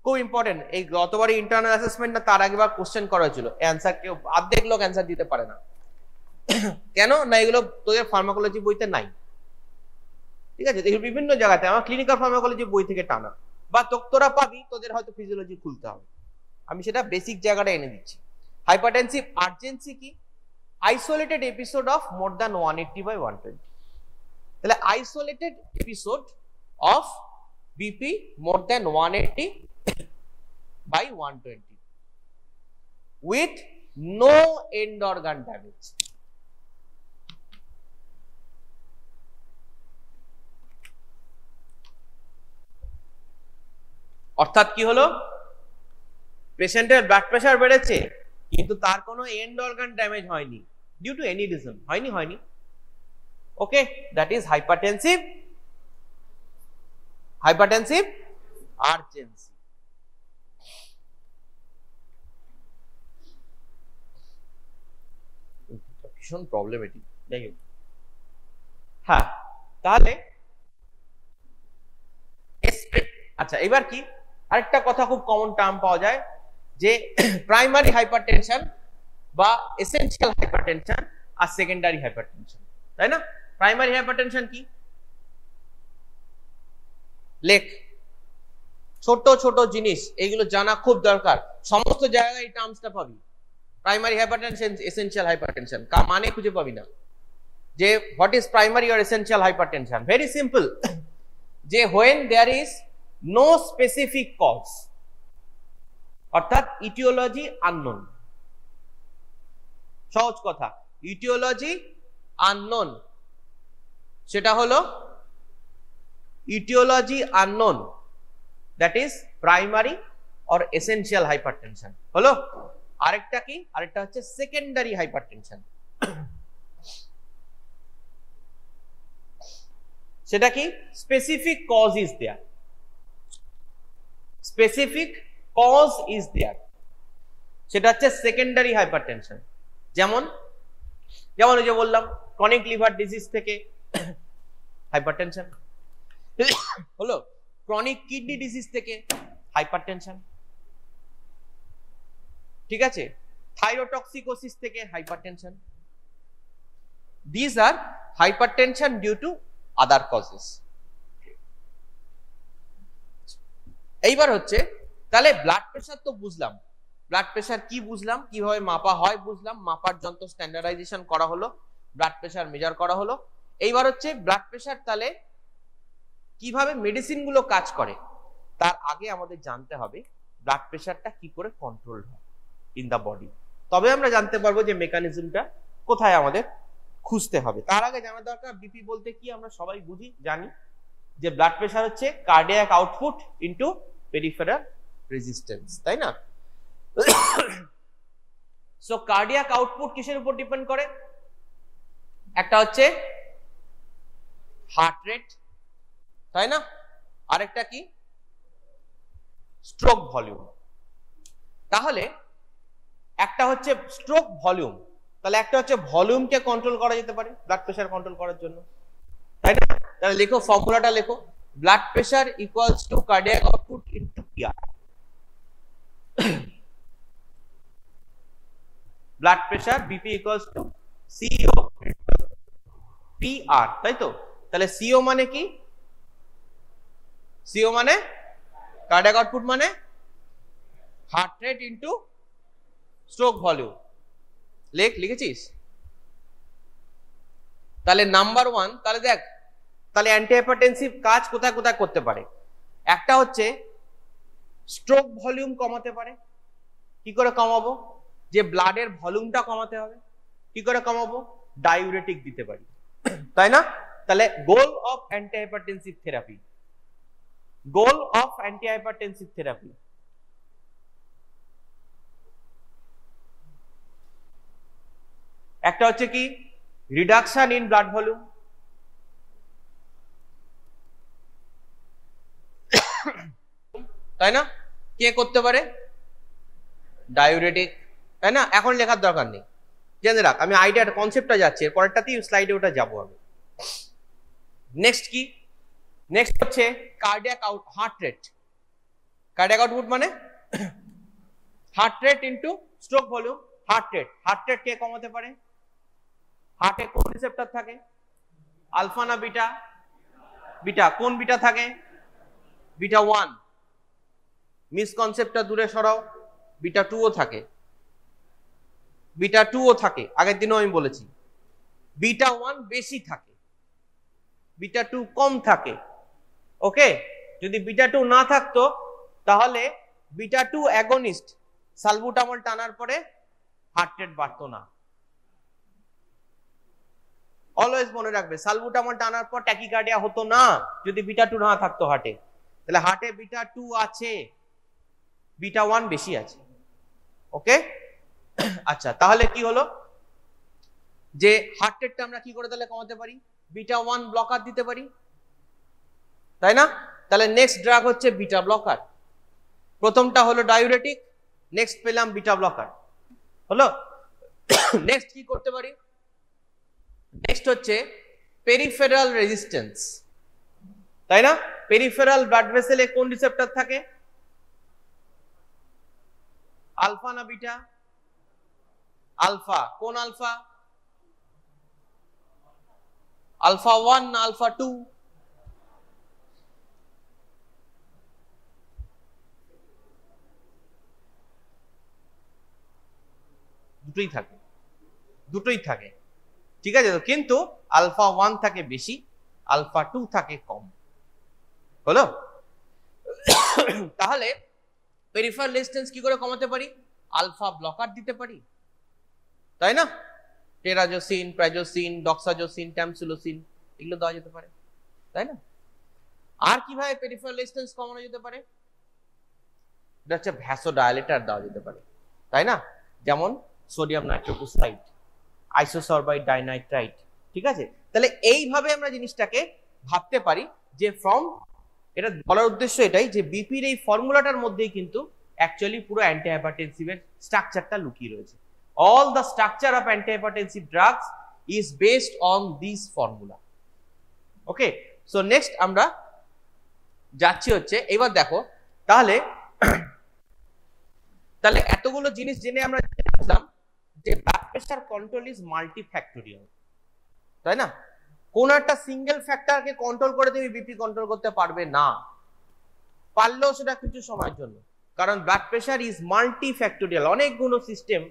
খুব ইম্পর্টেন্ট, এই গতবারে ইন্টারনাল অ্যাসেসমেন্ট না তার আগেবার কোশ্চেন করা হয়েছিল, অ্যান্সার কেউ অর্ধেক লোক অ্যান্সার দিতে পারে না। কেন না? এগুলো তোদের ফার্মাকোলজি বইতে নাই, ঠিক আছে? এগুলো বিভিন্ন জায়গাতে আমার ক্লিনিক্যাল ফার্মাকোলজি বই থেকে টানা, বা তোরা পাবি, তোদের হয়তো ফিজিওলজি খুলতে হবে, আমি সেটা বেসিক জায়গাটা এনে দিচ্ছি। হাইপারটেনসিভ আর্জেন্সি কি? Isolated episode of more than 180/120। তাহলে isolated episode of BP more than 180/120 with no end organ damage। অর্থাৎ কি হলো? পেশেন্টের ব্লাড প্রেশার বেড়েছে, কিন্তু তার কোনো এন্ড অর্গান ড্যামেজ হয়নি ডিউ টু এনি রিজন, হয়নি। ওকে, দ্যাট ইজ হাইপারটেনসিভ আর্জেন্সি। ভীষণ প্রবলেমেটিক, যাই হোক। হ্যাঁ, তাহলে আচ্ছা, এবার কি আরেকটা কথা খুব কমন টার্ম পাওয়া যায় যে প্রাইমারি হাইপারটেনশন বা এসেনশিয়াল হাইপারটেনশন আর সেকেন্ডারি হাইপারটেনশন, তাই না? প্রাইমারি হাইপারটেনশন কি? লেখ, ছোট ছোট জিনিস এইগুলো জানা খুব দরকার, সমস্ত জায়গায় এই টার্মসটা পাবি। প্রাইমারি হাইপারটেনশন, এসেনশিয়াল হাইপারটেনশন মানে খুঁজে পাবি না যে what is primary or essential hypertension. Very simple, যে when there is no specific cause, অর্থাৎ ইটিওলজি আননোন। সহজ কথা, ইটিওলজি আননোন, সেটা হলো etiology unknown, that is primary or essential hypertension হলো। আরেকটা কি? আরেকটা হচ্ছে সেকেন্ডারি হাইপারটেনশন। সেটা কি? Specific cause is there, specific cause is there, সেটা হচ্ছে সেকেন্ডারি হাইপারটেনশন। যেমন ওই যে বললাম ক্রনিক লিভার ডিজিজ থেকে হাইপারটেনশন হলো, ক্রনিক কিডনি ডিজিজ থেকে হাইপারটেনশন, ঠিক আছে, থাইরোটক্সিকোসিস থেকে hypertension. This are hypertension due to other causes. এইবার হচ্ছে তাহলে ব্লাড প্রেশার তো বুঝলাম, ব্লাড প্রেশার কি বুঝলাম, কিভাবে মাপা হয় বুঝলাম, মাপার যন্ত্র স্ট্যান্ডার্ডাইজেশন করা হলো, ব্লাড প্রেশার মেজার করা হলো। এইবার হচ্ছে ব্লাড প্রেশার তাহলে কিভাবে মেডিসিন গুলো কাজ করে, তার আগে আমাদের জানতে হবে ব্লাড প্রেশারটা কি করে কন্ট্রোল হয় ইন দা বডি, তবে আমরা জানতে পারবো যে মেকানিজমটা কোথায় আমাদের খুঁজতে হবে। তার আগে জানা দরকার বিপি বলতে কি আমরা সবাই বুঝি, জানি যে ব্লাড প্রেশার হচ্ছে cardiac output into peripheral resistance, তাই না? সো কার্ডিয়াক আউটপুট কিসের উপর ডিপেন্ড করে? একটা হচ্ছে হার্ট রেট, তাই না? আরেকটা কি? Stroke volume. তাহলে একটা হচ্ছে স্ট্রোক ভলিউম, তাহলে একটা হচ্ছে ভলিউমকে কন্ট্রোল করা যেতে পারে ব্লাড প্রেশার কন্ট্রোল করার জন্য, তাই না? তাহলে লেখো, ফর্মুলাটা লেখো, blood pressure equals to cardiac output into PR. Blood pressure BP equals to CO PR, তাই তো? তাহলে সিও মানে কি? সিও মানে কার্ডিয়াক আউটপুট মানে heart rate into stroke volume. লিখেছিস? তাহলে নাম্বার 1, তাহলে দেখ, তাহলে অ্যান্টিহাইপারটেনসিভ কাজ কোথায় কোথায় করতে পারে? একটা হচ্ছে স্ট্রোক ভলিউম কমাতে পারে। কি করে কমাবো? যে ব্লাডের ভলিউমটা কমাতে হবে। কি করে কমাবো? ডাইউরেটিক দিতে পারি, তাই না? তাহলে goal of antihypertensive therapy, goal of antihypertensive therapy একটা হচ্ছে কি? রিডাকশন ইন ব্লাড ভলিউম, তাই না? কে করতে পারে? ডাইউরেটিক, তাই না? এখন লেখার দরকার নেই, জেনে রাখ, আমি আইডিয়াটা কনসেপ্টটা যাচ্ছি, এর পরেরটাতেই স্লাইডে ওটা যাবো আমি। নেক্সট কি? নেক্সট হচ্ছে cardiac out, heart rate. Cardiac output মানে heart rate into stroke volume. Heart rate কে কমাতে পারে? হার্টে কোন রিসেপ্টর থাকে? আলফা না বিটা? বিটা। কোন বিটা থাকে? বিটা 1। মিসকনসেপ্টটা দূরে সরাও, বিটা 2 ও থাকে, বিটা 2 ও থাকে, আগের দিনও আমি বলেছি। বিটা 1 বেশি থাকে, বিটা 2 কম থাকে। ওকে, যদি বিটা 2 না থাকতো তাহলে বিটা 2 অ্যাগনিস্ট সালবুটামল টানার পরে হার্ট রেট বাড়তো না। অলওয়েজ মনে রাখবে, সালবুটামল টানার পর ট্যাকিকার্ডিয়া হতো না যদি বিটা 2 না থাকতো হার্টে। তাহলে হার্টে বিটা 2 আছে, বিটা 1 বেশি আছে। ওকে, আচ্ছা, তাহলে কি হলো যে হার্ট রেটটা আমরা কি করে তাহলে কমাতে পারি? বিটা 1 ব্লকার দিতে পারি, তাই না? তাহলে নেক্সট ড্রাগ হচ্ছে বিটা ব্লকার। প্রথমটা হলো ডায়ুরেটিক, নেক্সট পেলাম বিটা ব্লকার, হলো। নেক্সট কি করতে পারি? নেক্সট হচ্ছে পেরিফেরাল রেজিস্ট্যান্স, তাই না? পেরিফেরাল ব্লাড ভেসেলে কোন রিসেপ্টর থাকে? আলফা না বিটা? আলফা। কোন আলফা? আলফা 1 না আলফা 2? দুটোই থাকে, দুটোই থাকে, ঠিক আছে তো? কিন্তু আলফা 1 থাকে বেশি, আলফা 2 থাকে কম, হলো। তাহলে পেরিফেরাল রেজিস্ট্যান্স কি করে কমাতে পারি? আলফা ব্লকার দিতে পারি, তাই না? টেরাজোসিন, প্রাইজোসিন, ডক্সাজোসিন, ট্যামসুলোসিন, এগুলো দেওয়া যেতে পারে, তাই না? আর কিভাবে পেরিফেরাল রেজিস্ট্যান্স কমানো যেতে পারে? এটা হচ্ছে ভ্যাসোডায়ালেটর দেওয়া যেতে পারে, তাই না? যেমন সোডিয়াম নাইট্রোক্লোরাইড, আইসোসরবাইড ডাইনাইট্রাইট, ঠিক আছে? তাহলে এইভাবে আমরা জিনিসটাকে ভাবতে পারি যে ফ্রম, এটা বলার উদ্দেশ্য এটাই যে বিপির এই ফর্মুলাটার মধ্যেই কিন্তু অ্যাকচুয়ালি পুরো অ্যান্টিহাইপারটেনসিভের স্ট্রাকচারটা লুকিয়ে রয়েছে। All the structure of antihypertensive drugs is based on this formula. Okay, so next আমরা যাচ্ছি হচ্ছে, এবার দেখো তাহলে তাহলে এতগুলো জিনিস জেনে আমরা বুঝলাম যে blood pressure control is multifactorial, তাই না? কোন একটা সিঙ্গেল ফ্যাক্টরকে কন্ট্রোল করে তুমি বিপি কন্ট্রোল করতে পারবে না, পারলেও সেটা কিছু সময়ের জন্য, কারণ ব্লাড প্রেশার ইজ মাল্টিফ্যাক্টোরিয়াল, অনেকগুলো সিস্টেম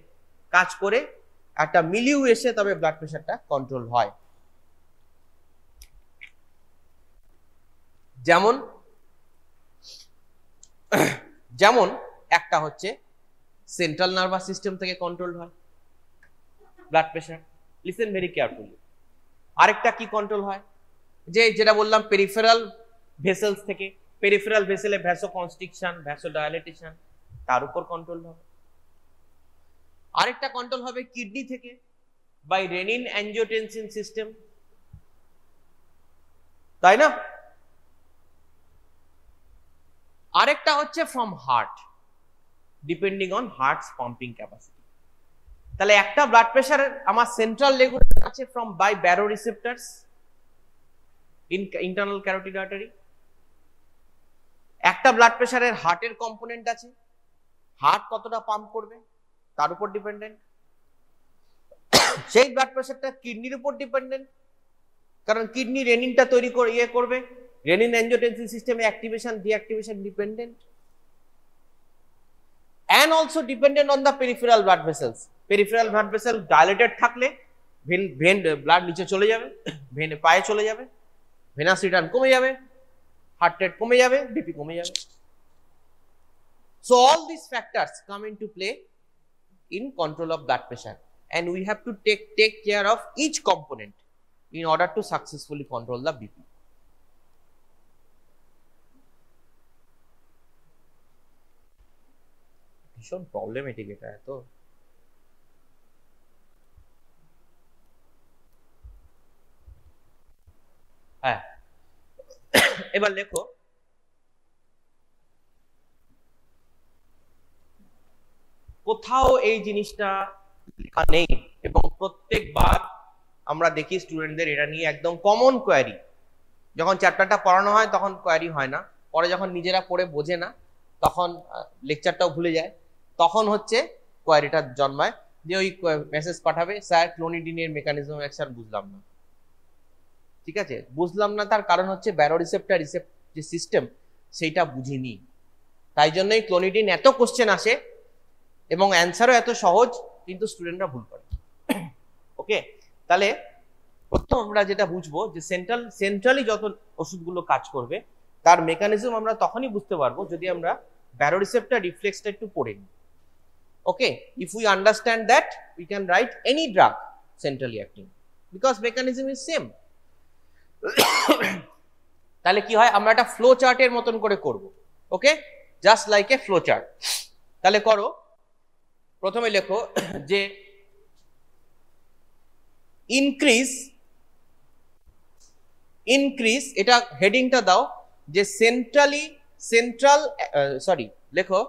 কাজ করে একটা মিলিউ এসে তবে ব্লাড প্রেশারটা কন্ট্রোল হয়। যেমন যেমন একটা হচ্ছে সেন্ট্রাল নার্ভাস সিস্টেম থেকে কন্ট্রোল হয় blood pressure, listen very carefully. আরেকটা কি কন্ট্রোল হয়? যে যেটা বললাম পেরিফেরাল ভেসেলস থেকে, পেরিফেরাল ভেসেলে ভ্যাসোকনস্ট্রিকশন, ভ্যাসোডায়ালেটেশন, তার উপর কন্ট্রোল হবে। আরেকটা কন্ট্রোল হবে কিডনি থেকে বাই রেনিন অ্যাঞ্জিওটেনসিন সিস্টেম, তাই না? আরেকটা হচ্ছে from heart, depending on heart's pumping capacity. তাহলে একটা ব্লাড প্রেশার আমার সেন্ট্রাল রেগুলেশন আছে from by baro receptors in internal carotid artery. একটা ব্লাড প্রেশারের হার্টের কম্পোনেন্ট আছে, হার্ট কতটা পাম্প করবে তার উপর ডিপেন্ডেন্ট। সেই ব্লাড প্রেশারটা কিডনির উপর ডিপেন্ডেন্ট, কারণ কিডনি রেনিনটা তৈরি করে করবে, রেনিন অ্যাঞ্জিওটেনসিন সিস্টেমে activation deactivation dependent, and also dependent on the peripheral blood vessels. Peripheral blood vessel dilated থাকলে ভেন ব্লাড নিচে চলে যাবে, ভেন পায়ে চলে যাবে, ভেনাস রিটার্ন কমে যাবে, হার্ট রেট কমে যাবে, বিপি কমে যাবে। So all these factors come into play in control of blood pressure, and we have to take care of each component in order to successfully control the BP. ভীষণ problematic এটা তো। হ্যাঁ, এবার লেখো কোথাও এই জিনিসটা লেখা নেই, এবং প্রত্যেকবার আমরা দেখি স্টুডেন্টদের এটা নিয়ে একদম কমন কোয়ারি। যখন চ্যাপ্টারটা পড়ানো হয় তখন কোয়ারি হয় না, পরে যখন নিজেরা পড়ে বোঝে না তখন লেকচারটাও ভুলে যায়, তখন হচ্ছে কোয়ারিটা জন্মায় যে ওই মেসেজ পাঠাবে, স্যার ক্লোনিডিনের মেকানিজম অ্যাকশন বুঝলাম না। ঠিক আছে, বুঝলাম না তার কারণ হচ্ছে ব্যারো রিসেপ্টর যে সিস্টেম সেইটা বুঝিনি, তাই জন্যই ক্লোনিডিন এত কোশ্চেন আসে এবং অ্যান্সারও এত সহজ, কিন্তু স্টুডেন্টরা ভুল করে। ওকে, তাহলে প্রথম আমরা যেটা বুঝবো যে সেন্ট্রালি যত ওষুধগুলো কাজ করবে তার মেকানিজম আমরা তখনই বুঝতে পারবো যদি আমরা ব্যারো রিসেপ্টর রিফ্লেক্সটা একটু পড়ে নিই। ওকে, if we understand that we can write any drug centrally acting because mechanism is same. তাহলে কি হয়, আমরা একটা ফ্লো চার্টের মতন করে করব। Okay, just like a flow chart. তাহলে করো, প্রথমে লেখো যে ইনক্রিজ, এটা হেডিংটা দাও যে লেখো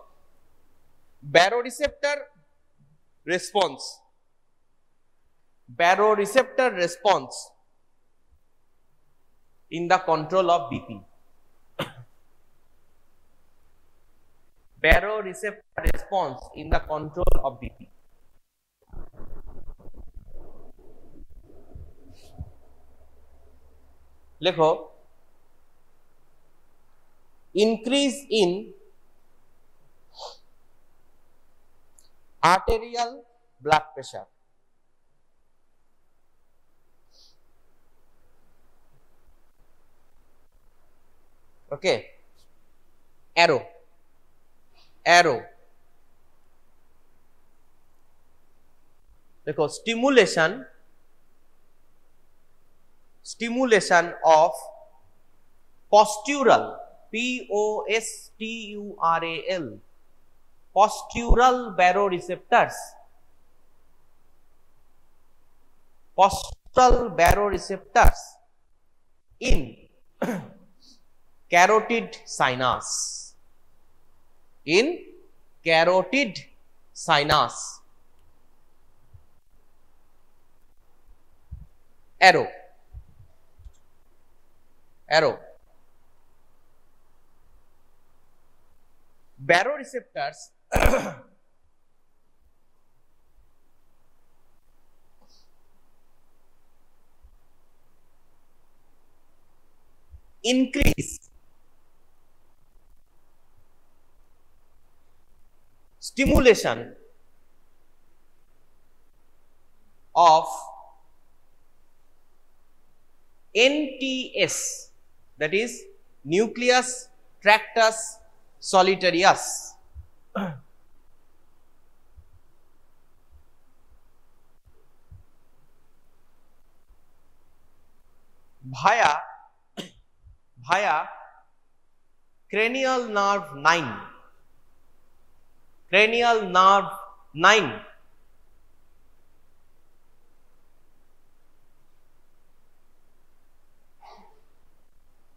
baroreceptor response in the control of BP. Baroreceptor response in the control of BP. লেখো increase in arterial blood pressure. Okay, arrow देखो stimulation of postural postural baroreceptors in carotid sinus. Arrow baroreceptors increase stimulation of NTS, that is nucleus tractus solitarius. via cranial nerve 9.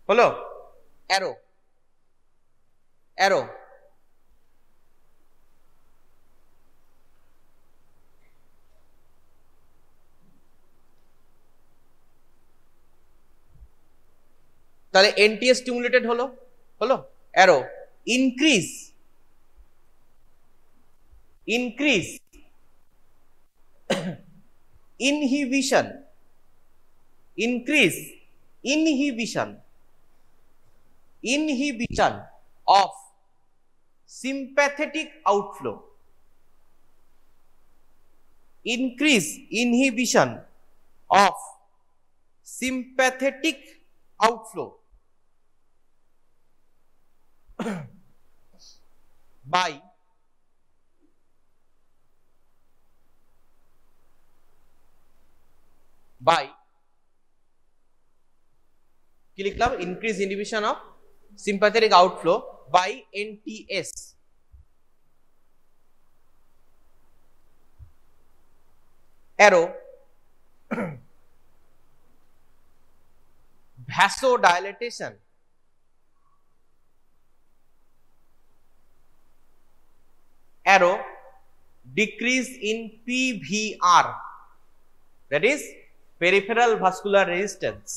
হলো arrow তাহলে NTS stimulated হলো arrow increase inhibition of sympathetic outflow. Increase inhibition of sympathetic outflow by কি লিখলাম increase inhibition of sympathetic outflow by NTS. Arrow vasodilatation decrease in PVR, that is peripheral vascular resistance.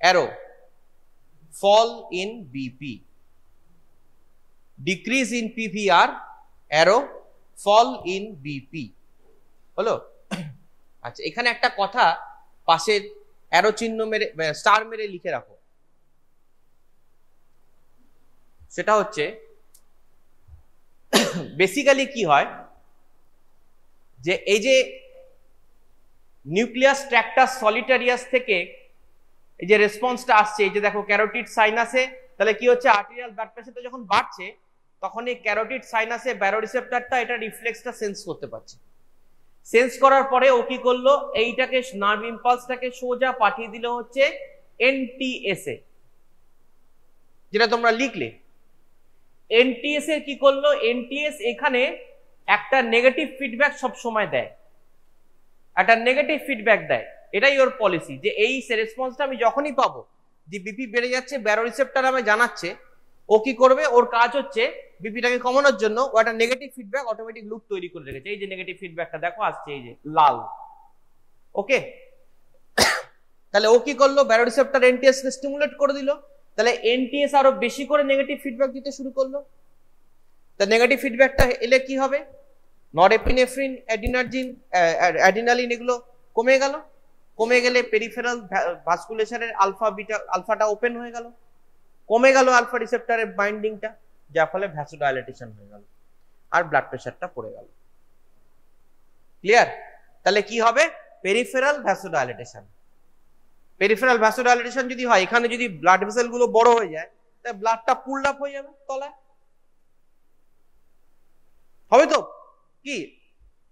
Arrow fall in BP, decrease in PVR, arrow fall in BP. হলো আচ্ছা, এখানে একটা কথা পাশে arrow চিহ্ন মেরে স্টার মেরে লিখে রাখো, সেটা হচ্ছে বেসিক্যালি কি হয় যে এই যে নিউক্লিয়াস ট্র্যাক্টাস সলিটারিয়াস থেকে এই যে রেসপন্সটা আসছে, এই যে দেখো ক্যারোটিড সাইনাসে, তাহলে কি হচ্ছে আর্টেরিয়াল ব্লাড প্রেশারটা যখন বাড়ছে তখন এই ক্যারোটিড সাইনাসে ব্যারোরিসেপ্টরটা এটা রিফ্লেক্সটা সেন্স করতে পারছে। সেন্স করার পরে ও কি করলো, এইটাকে নার্ভ ইম্পালসটাকে সোজা পাঠিয়ে দিল হচ্ছে এনটিএস এ, যেটা তোমরা লিখলে। এনটিএস এর কি করলো, এনটিএস এখানে একটা নেগেটিভ ফিডব্যাক সব সময় দেয়, একটা নেগেটিভ ফিডব্যাক দেয়, এটাই ওর পলিসি, যে এই রেসপন্সটা আমি যখনই পাবো যে বিপি বেড়ে যাচ্ছে, ব্যারোরিসেপ্টর আমায় জানাচ্ছে, ও কি করবে, ওর কাজ হচ্ছে বিপিটাকে কমানোর জন্য ও একটা নেগেটিভ ফিডব্যাক অটোমেটিক লুপ তৈরি করে রেখেছে। এই যে নেগেটিভ ফিডব্যাকটা দেখো আসছে, এই যে লাল, ওকে। তাহলে ও কি করলো, ব্যারোরিসেপ্টর এনটিএস কে স্টিমুলেট করে দিল, তাহলে এনটিএস আরো বেশি করে নেগেটিভ ফিডব্যাক দিতে শুরু করলো। তা নেগেটিভ ফিডব্যাকটা এলে কি হবে, নরএপিনেফ্রিন, অ্যাডিনার্জিন, অ্যাডিনালিন এগুলো কমে গেল, কমে গেলে পেরিফেরাল ভাস্কুলেশনের আলফা বিটা, আলফাটা ওপেন হয়ে গেল, কমে গেল আলফা রিসেপ্টরের বাইন্ডিংটা, যার ফলে ভ্যাসোডাইলেটেশন হয়ে গেল আর ব্লাড প্রেশারটা পড়ে গেল। ক্লিয়ার? তাহলে কি হবে, পেরিফেরাল ভ্যাসোডাইলেটেশন। পেরিফেরাল ভ্যাসোডাইলেটেশন যদি হয়, এখানে যদি ব্লাড ভেসেল গুলো বড় হয়ে যায়, তাহলে ব্লাডটা পুলড আপ হয়ে যাবে তলায়, হবে তো? কি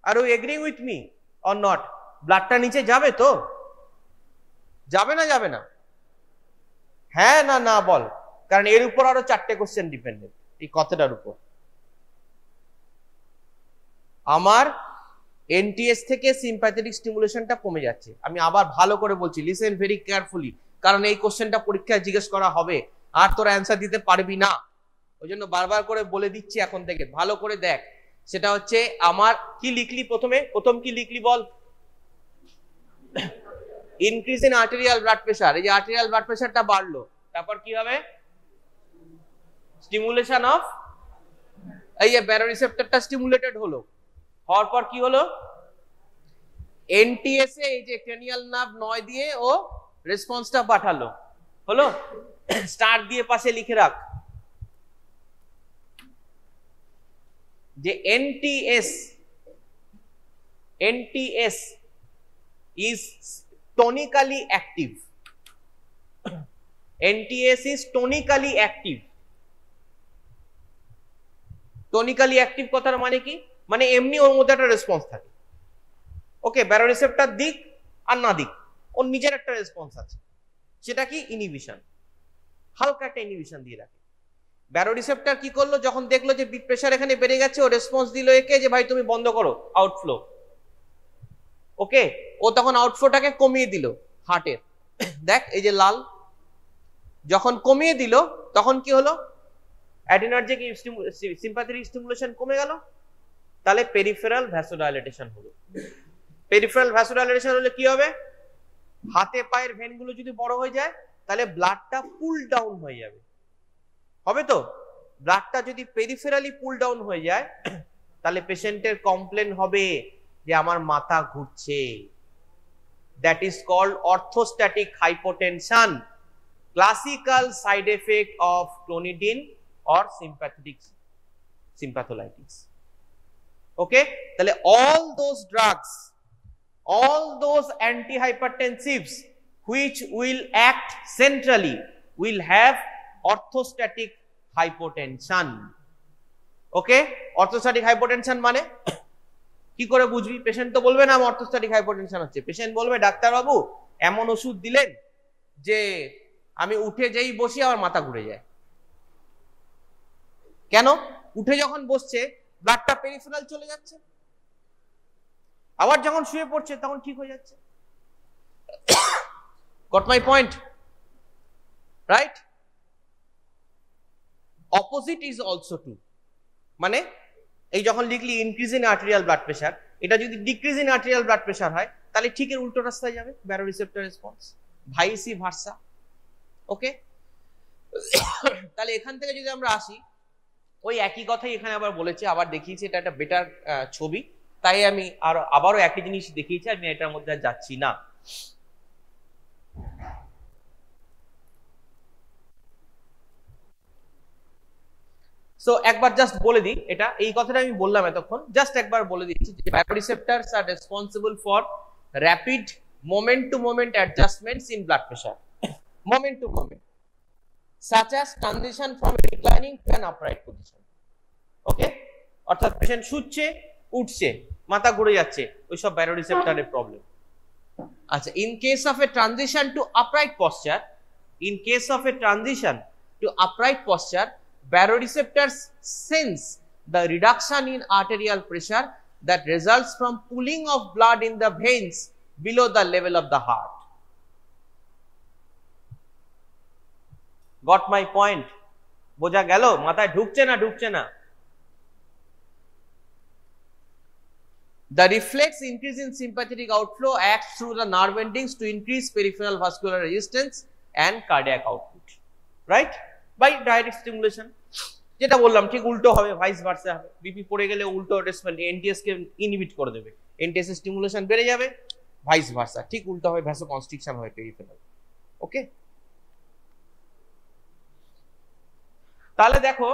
are you agreeing with me or not? ব্লাডটা নিচে যাবে তো, যাবে না যাবে না? হ্যাঁ না না বল, কারণ এর উপর আরো 4টে কোশ্চেন ডিপেন্ডেন্ট এই কথাটার উপর। আমার এনটিএস থেকে সিম্প্যাথেটিক স্টিমুলেশনটা কমে যাচ্ছে। আমি আবার ভালো করে বলছি, লিসেন ভেরি কেয়ারফুলি, কারণ এই কোশ্চেনটা পরীক্ষায় জিজ্ঞেস করা হবে আর তোরা অ্যান্সার দিতে পারবি না, ওই জন্য বারবার করে বলে দিচ্ছি এখন থেকে, ভালো করে দেখ। সেটা হচ্ছে আমার কি লিখলি প্রথমে, প্রথম কি লিখলি বল, increase in arterial blood pressure. এই যে আর্টেরিয়াল ব্লাড প্রেশারটা বাড়লো, তারপর কি হবে, স্টিমুলেশন অফ, এই যে ব্যারোরিসেপ্টরটা স্টিমুলেটেড হলো, হওয়ার পর কি হলো, এনটিএস এ এই যে ক্রেনিয়াল নার্ভ 9 দিয়ে ও রেসপন্সটা পাঠালো, হলো, স্টার দিয়ে পাশে লিখে রাখ যে NTS is tonically active. NTS is tonically active. Tonically active কথার মানে কি, মানে এমনি ওর মধ্যে একটা রেসপন্স থাকে, ওকে, ব্যারোরিসেপ্টর দিক আর না দিক ওর নিজের একটা রেসপন্স আছে, সেটা কি, ইনহিবিশন, হালকা একটা ইনহিবিশন দিয়ে রাখে। ব্যারোরিসেপ্টর কি করলো, যখন দেখলো যে প্রেশার এখানে বেড়ে গেছে, ও রেসপন্স দিল একে যে ভাই তুমি বন্ধ করো আউটফ্লো, ওকে, ও তখন আউটফ্লোটাকে কমিয়ে দিল হার্টের, দেখ এই যে লাল, যখন কমিয়ে দিল তখন কি হলো, অ্যাডিনার্জিক সিম্প্যাথেটিক স্টিমুলেশন কমে গেল, তাহলে পেরিফেরাল ভ্যাসোডাইলেটেশন হলো। পেরিফেরাল ভ্যাসোডাইলেটেশন হলে কি হবে, হাতে পায়ের ভেনগুলো যদি বড় হয়ে যায়, তাহলে ব্লাডটা পুল ডাউন হয়ে যাবে, হবে তো? ব্লাডটা যদি পেরিফেরালি পুল ডাউন হয়ে যায়, তাহলে পেশেন্টের কমপ্লেন হবে যে আমার মাথা ঘুরছে, that is called orthostatic hypotension, classical side effect of clonidine or sympathetic sympatholytics. Okay, তাহলে all those drugs, all those antihypertensives which will act centrally will have orthostatic hypotension. Okay, orthostatic hypotension মানে কি করে বুঝবি? Patient তো বলবে না আমার orthostatic hypotension হচ্ছে, পেশেন্ট বলবে ডাক্তার বাবু এমন ওষুধ দিলেন যে আমি উঠে যেই বসি আমার মাথা ঘুরে যায়। কেন? উঠে যখন বসছে ব্লাডটা পেরিফেরাল চলে যাচ্ছে, আবার যখন শুয়ে পড়ছে তখন ঠিক হয়ে যাচ্ছে। Got my point, right? Opposite is also true, মানে এই যখন লিখলি increase in arterial blood pressure, এটা যদি decrease in arterial blood pressure হয়, তাহলে ঠিক এর উল্টো রাস্তায় যাবে baroreceptor response, vice versa. Okay, তাহলে এখান থেকে যদি আমরা আসি, ওই একই কথাই এখানে আবার বলেছে, আবার দেখিয়েছি, এটা একটা বেটার ছবি, তাই আমি আবারও একই জিনিস দেখিয়েছি, আমি এটার মধ্যে আর যাচ্ছি না। সো একবার জাস্ট বলে দিই, এটা এই কথাটা আমি বললাম এতক্ষণ, জাস্ট একবার বলে দিচ্ছি যে baroreceptors are responsible for rapid moment to moment adjustments in blood pressure, moment to moment, such as transition from a reclining to an upright position. ওকে, অর্থাৎ পেশেন্ট শুচ্ছে উঠছে মাথা ঘুরে যাচ্ছে, ওইসব ব্যারোরিসেপ্টরের প্রবলেম। আচ্ছা, in case of A transition two upright posture, in case of a transition to upright posture, baroreceptors sense the reduction in arterial pressure that results from pooling of blood in the veins below the level of the heart. Got my point? বোঝা গেল? মাথায় ঢুকছে না? The reflex increase in sympathetic outflow acts through the nerve endings to increase peripheral vascular resistance and cardiac output, right? By direct stimulation. যেটা বললাম ঠিক উল্টো হবে, ভাইস ভার্সা হবে। বিপি পড়ে গেলে উল্টো এনটিএস কে ইনহিবিট করে দেবে, এনটিএস এর স্টিমুলেশন বেড়ে যাবে, ভাইস ভার্সা ঠিক উল্টো হবে, ভ্যাসোকনস্ট্রিকশন হয় পেরিফেরাল। ওকে, তাহলে দেখো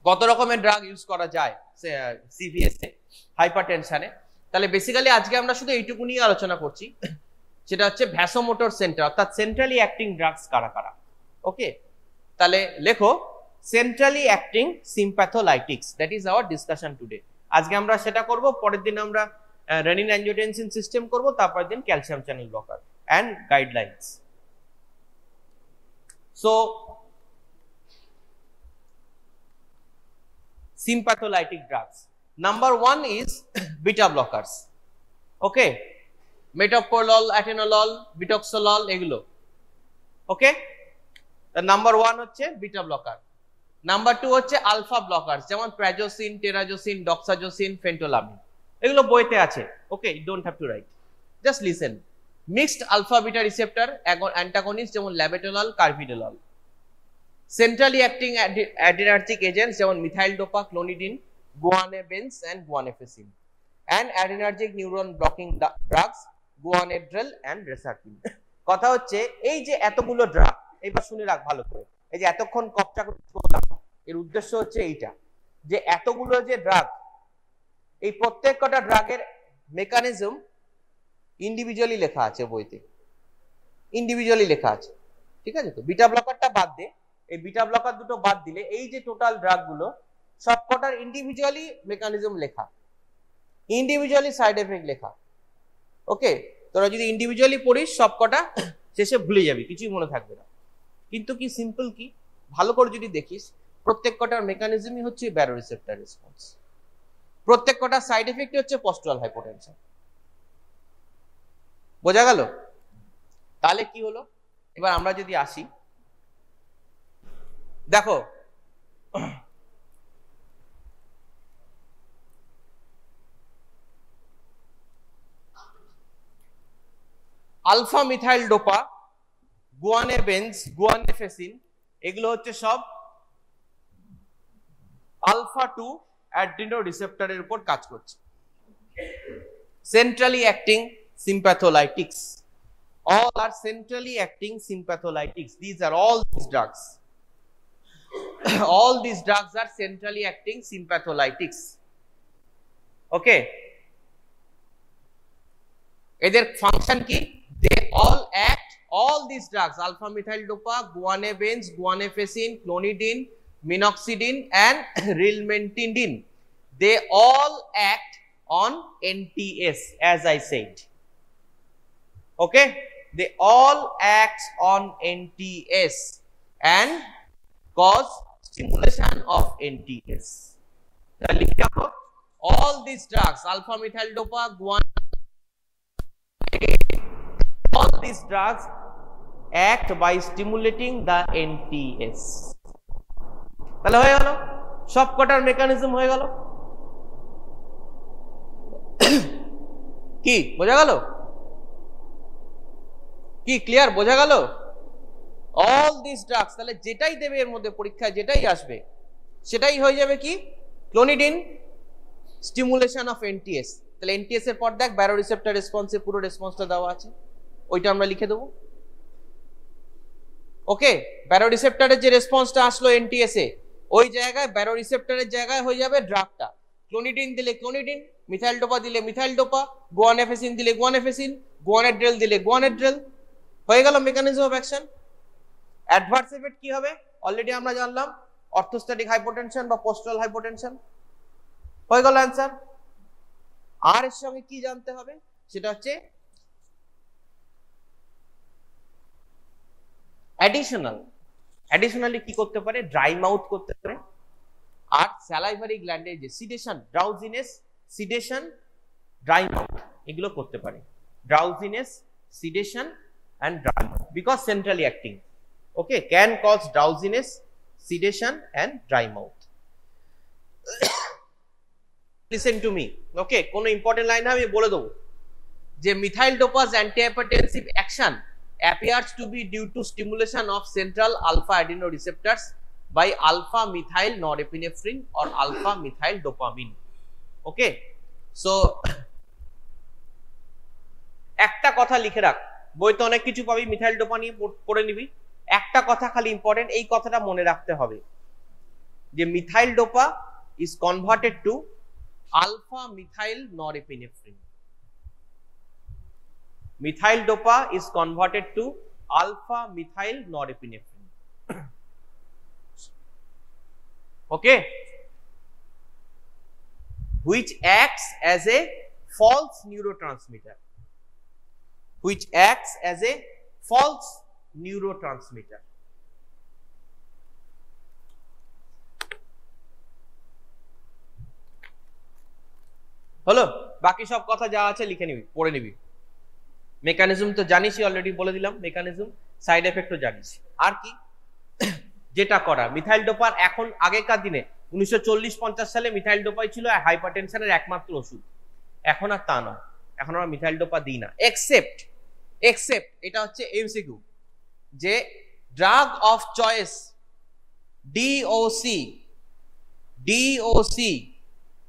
কত রকমের ড্রাগ ইউজ করা যায় সিভিএস এ হাইপারটেনশনে। তাহলে বেসিক্যালি আজকে আমরা শুধু এইটুকু নিয়ে আলোচনা করছি, সেটা হচ্ছে ভ্যাসোমোটর সেন্টার অর্থাৎ সেন্ট্রালি অ্যাক্টিং ড্রাগস কারা কারা। ওকে, তাহলে লেখো centrally acting sympatholytics, that is our discussion today. আজকে আমরা সেটা করব, পরের দিন আমরা রেনিন অ্যাঞ্জিওটেনসিন সিস্টেম করব, তারপরের দিন calcium channel blocker and guidelines. So sympatholytic drugs. Number one is beta blockers. Okay, metoprolol, atenolol, bitoxolol এগুলো। Okay, the number one হচ্ছে beta blocker. Number two হচ্ছে alpha blockers, যেমন prazosin, terazosin, doxazosin, phentolamine। এগুলো বইতে আছে। Okay, you don't have to write, just listen. Mixed alpha beta receptor antagonist যেমন labetalol, carvedilol। Centrally acting adrenergic agents যেমন methyl dopa, clonidine, guanabenz and guanfacine, and adrenergic neuron blocking drugs guanadrel and reserpine. কথা হচ্ছে এই যে এতগুলো drug, এইবার শুনে রাখ ভালো করে, এই যে এতক্ষণ কপটা করলাম, এর উদ্দেশ্য হচ্ছে এইটা যে এতগুলো যে ড্রাগ, এই প্রত্যেকটা ড্রাগের মেকানিজম ইন্ডিভিজুয়ালি লেখা আছে বইতে, ইন্ডিভিজুয়ালি লেখা আছে, ঠিক আছে? তো বিটা ব্লকারটা বাদ দে, এই বিটা ব্লকার দুটো বাদ দিলে এই যে টোটাল ড্রাগ গুলো সবকটার ইন্ডিভিজুয়ালি মেকানিজম লেখা, ইন্ডিভিজুয়ালি সাইড এফেক্ট লেখা। ওকে, তোরা যদি ইন্ডিভিজুয়ালি পড়িস সবকটা শেষে ভুলে যাবি, কিছুই মনে থাকবে না। কিন্তু কি সিম্পল কি, ভালো করে যদি দেখিস প্রত্যেক কটার মেকানিজমই হচ্ছে ব্যারোরিসেপ্টর রেসপন্স, প্রত্যেক কটার সাইড এফেক্ট হচ্ছে পস্টুরাল হাইপোটেনশন। বোঝা গেল? তাহলে কি হলো, এবার আমরা যদি আসি, দেখো আলফা মিথাইল ডোপা, গুয়ানেবেন্স, গুয়ানেফেসিন এগুলো হচ্ছে সব আলফা 2 অ্যাড্রিনো রিসেপ্টরের উপর কাজ করছে। Centrally acting sympatholytics, all are centrally acting sympatholytics. These are all these drugs. All these drugs are centrally acting sympatholytics. Okay, এদের ফাংশন কি? They all act, all these drugs, alpha methyl dopa, guanebenz, guanefacin, clonidine, minoxidil and rilmentidine, they all act on NTS, as I said. Okay, they all act on NTS and cause stimulation of NTS. All these drugs, alpha methyl dopa, all these drugs act by stimulating the NTS. তাহলে হয়ে গেল, সব কটার mechanism হয়ে গেল। কি বোঝা গেল? কি ক্লিয়ার? বোঝা গেল? অল দিস ড্রাগস, তাহলে যেটাই দেবে এর মধ্যে পরীক্ষায় যেটাই আসবে সেটাই হয়ে যাবে কি? Clonidine, stimulation of NTS. তাহলে এনটিএস এর পর দেখ ব্যারোরিসেপ্টর রেসপন্সে পুরো রেসপন্সটা দেওয়া আছে, ওইটা আমরা লিখে দেবো। ওকে, ব্যারোরিসেপ্টরের যে রেসপন্সটা আসলো এনটিএস এ, ওই জায়গায় ব্যারোরিসেপ্টরের জায়গায় হয়ে যাবে ড্রাগটা। ক্লোনিডিন দিলে ক্লোনিডিন, মিথাইল ডোপা দিলে মিথাইল ডোপা, গুয়ানেফেসিন দিলে গুয়ানেফেসিন, গুয়ানেড্রেল দিলে গুয়ানেড্রেল, হয়ে গেল mechanism of action. Adverse effect কি হবে অলরেডি আমরা জানলাম, অর্থোস্ট্যাটিক হাইপোটেনশন বা পোস্টাল হাইপোটেনশন, হয়ে গেল অ্যান্সার। আর এর সঙ্গে কি জানতে হবে সেটা হচ্ছে অ্যাডিশনাল অ্যাডিশনালি কি করতে পারে, ড্রাই মাউথ করতে পারে। আর স্যালাইভারি গ্ল্যান্ডে যে sedation, drowsiness, sedation, dry mouth এগুলো করতে পারে। Drowsiness, sedation and dry mouth because centrally acting, okay, can cause drowsiness, sedation and dry mouth. Listen to me, okay, কোনো important line আমি বলে দেবো যে methyl dopa's antihypertensive action appears to be due to stimulation of central alpha adrenoreceptors by alpha methyl norepinephrine or alpha methyl dopamine. Okay, so একটা কথা লিখে রাখ, বইতে অনেক কিছু পাবি, মিথাইল ডোপা নিয়ে পড়ে নিবি, একটা কথা খালি ইম্পর্টেন্ট, এই কথাটা মনে রাখতে হবে যে methyl dopa is converted to alpha methyl norepinephrine. Methyl dopa is converted to alpha methyl norepinephrine. Okay, which acts as a false neurotransmitter, which acts as a false neurotransmitter. হলো, বাকি সব কথা যা আছে লিখে নিবি, পড়ে নিবি। মেকানিজম তো জানিসই, অলরেডি বলে দিলাম মেকানিজম, সাইড এফেক্টও জানিস। আর কি যেটা করা, মিথাইল ডোপার এখন আগেকার দিনে 1940-50 সালে মিথাইল ডোপাই ছিল হাইপারটেনশনের একমাত্র ওষুধ, এখন আর তা নয়, এখন আমরা মিথাইল ডোপা দিই না, এক্সেপ্ট এটা হচ্ছে এমসিকিউ, যে drug of choice DOC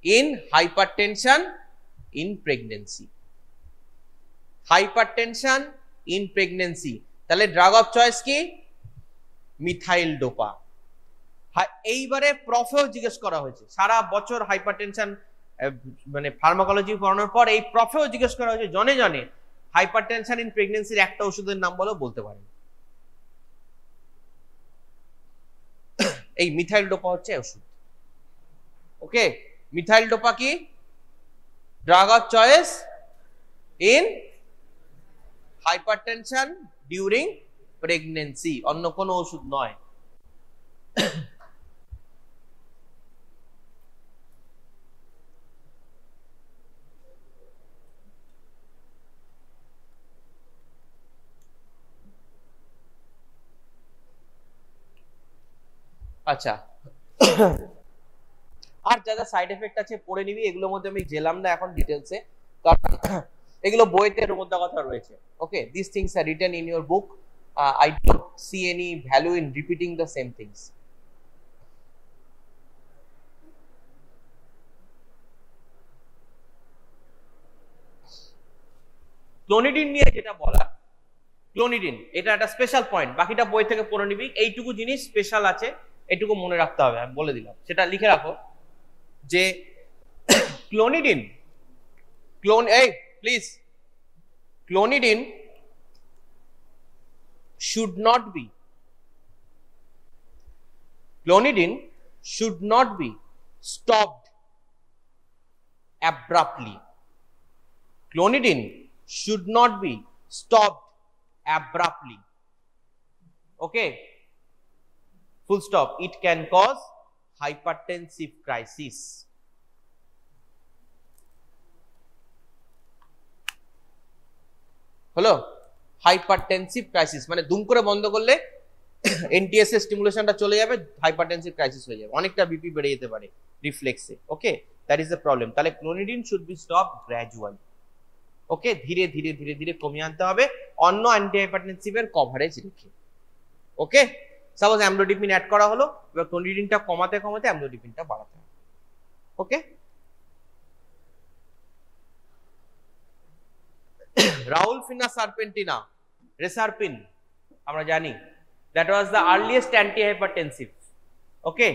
in hypertension in pregnancy, hypertension in pregnancy, তাহলে ড্রাগ অফ চয়েস কি, মিথাইল ডোপা। এইবারে প্রফেও জিজ্ঞেস করা হয়েছে, সারা বছর হাইপারটেনশন মানে ফার্মাকোলজি পড়ানোর পর এই প্রফেও জিজ্ঞেস করা হয়েছে, জনে জনে হাইপারটেনশন ইন প্রেগন্যান্সির একটা ওষুধের নাম বলো, বলতে পারেন। এই মিথাইল ডোপা হচ্ছে ওষুধ। ওকে, মিথাইল ডোপা কি, drug of choice in hypertension during pregnancy, অন্য কোনো ওষুধ নয়। আচ্ছা, আর যা যা সাইড এফেক্ট আছে পড়ে নিবি, এগুলোর মধ্যে আমি গেলাম না এখন ডিটেলসে, কারণ এগুলো বইতে এর মধ্যে কথা রয়েছে। Okay, this things are written in your book, I don't see any value in repeating the same things. Clonidine নিয়ে যেটা বলা, ক্লোনিডিন এটা একটা স্পেশাল পয়েন্ট, বাকিটা বই থেকে পড়ে নিবি, এইটুকু জিনিস স্পেশাল আছে, এইটুকু মনে রাখতে হবে, আমি বলে দিলাম, সেটা লিখে রাখো যে clonidine, please, clonidine should not be stopped abruptly. Clonidine should not be stopped abruptly. Okay, full stop. It can cause hypertensive crisis. হলো, হাইপারটেনসিভ ক্রাইসিস মানে দুম করে বন্ধ করলে এনটিএস এর স্টিমুলেশনটা চলে যাবে, হাইপারটেনসিভ ক্রাইসিস হয়ে যাবে, অনেকটা বিপি বেড়ে যেতে পারে রিফ্লেক্সে। Okay, that is the problem. তাহলে clonidine should be stop gradually. Okay, ধীরে ধীরে ধীরে ধীরে কমিয়ে আনতে হবে অন্য অ্যান্টিহাইপারটেনসিভের কভারেজ রেখে। ওকে, সাপোজ অ্যামলোডিপিন অ্যাড করা হলো, এবার ক্লোনিডিনটা কমাতে কমাতে অ্যামলোডিপিনটা বাড়াতে হবে। ওকে, রাউলফিনা সারপেন্টিনা, রেসারপিন আমরা জানি, that was the earliest antihypertensive. Okay,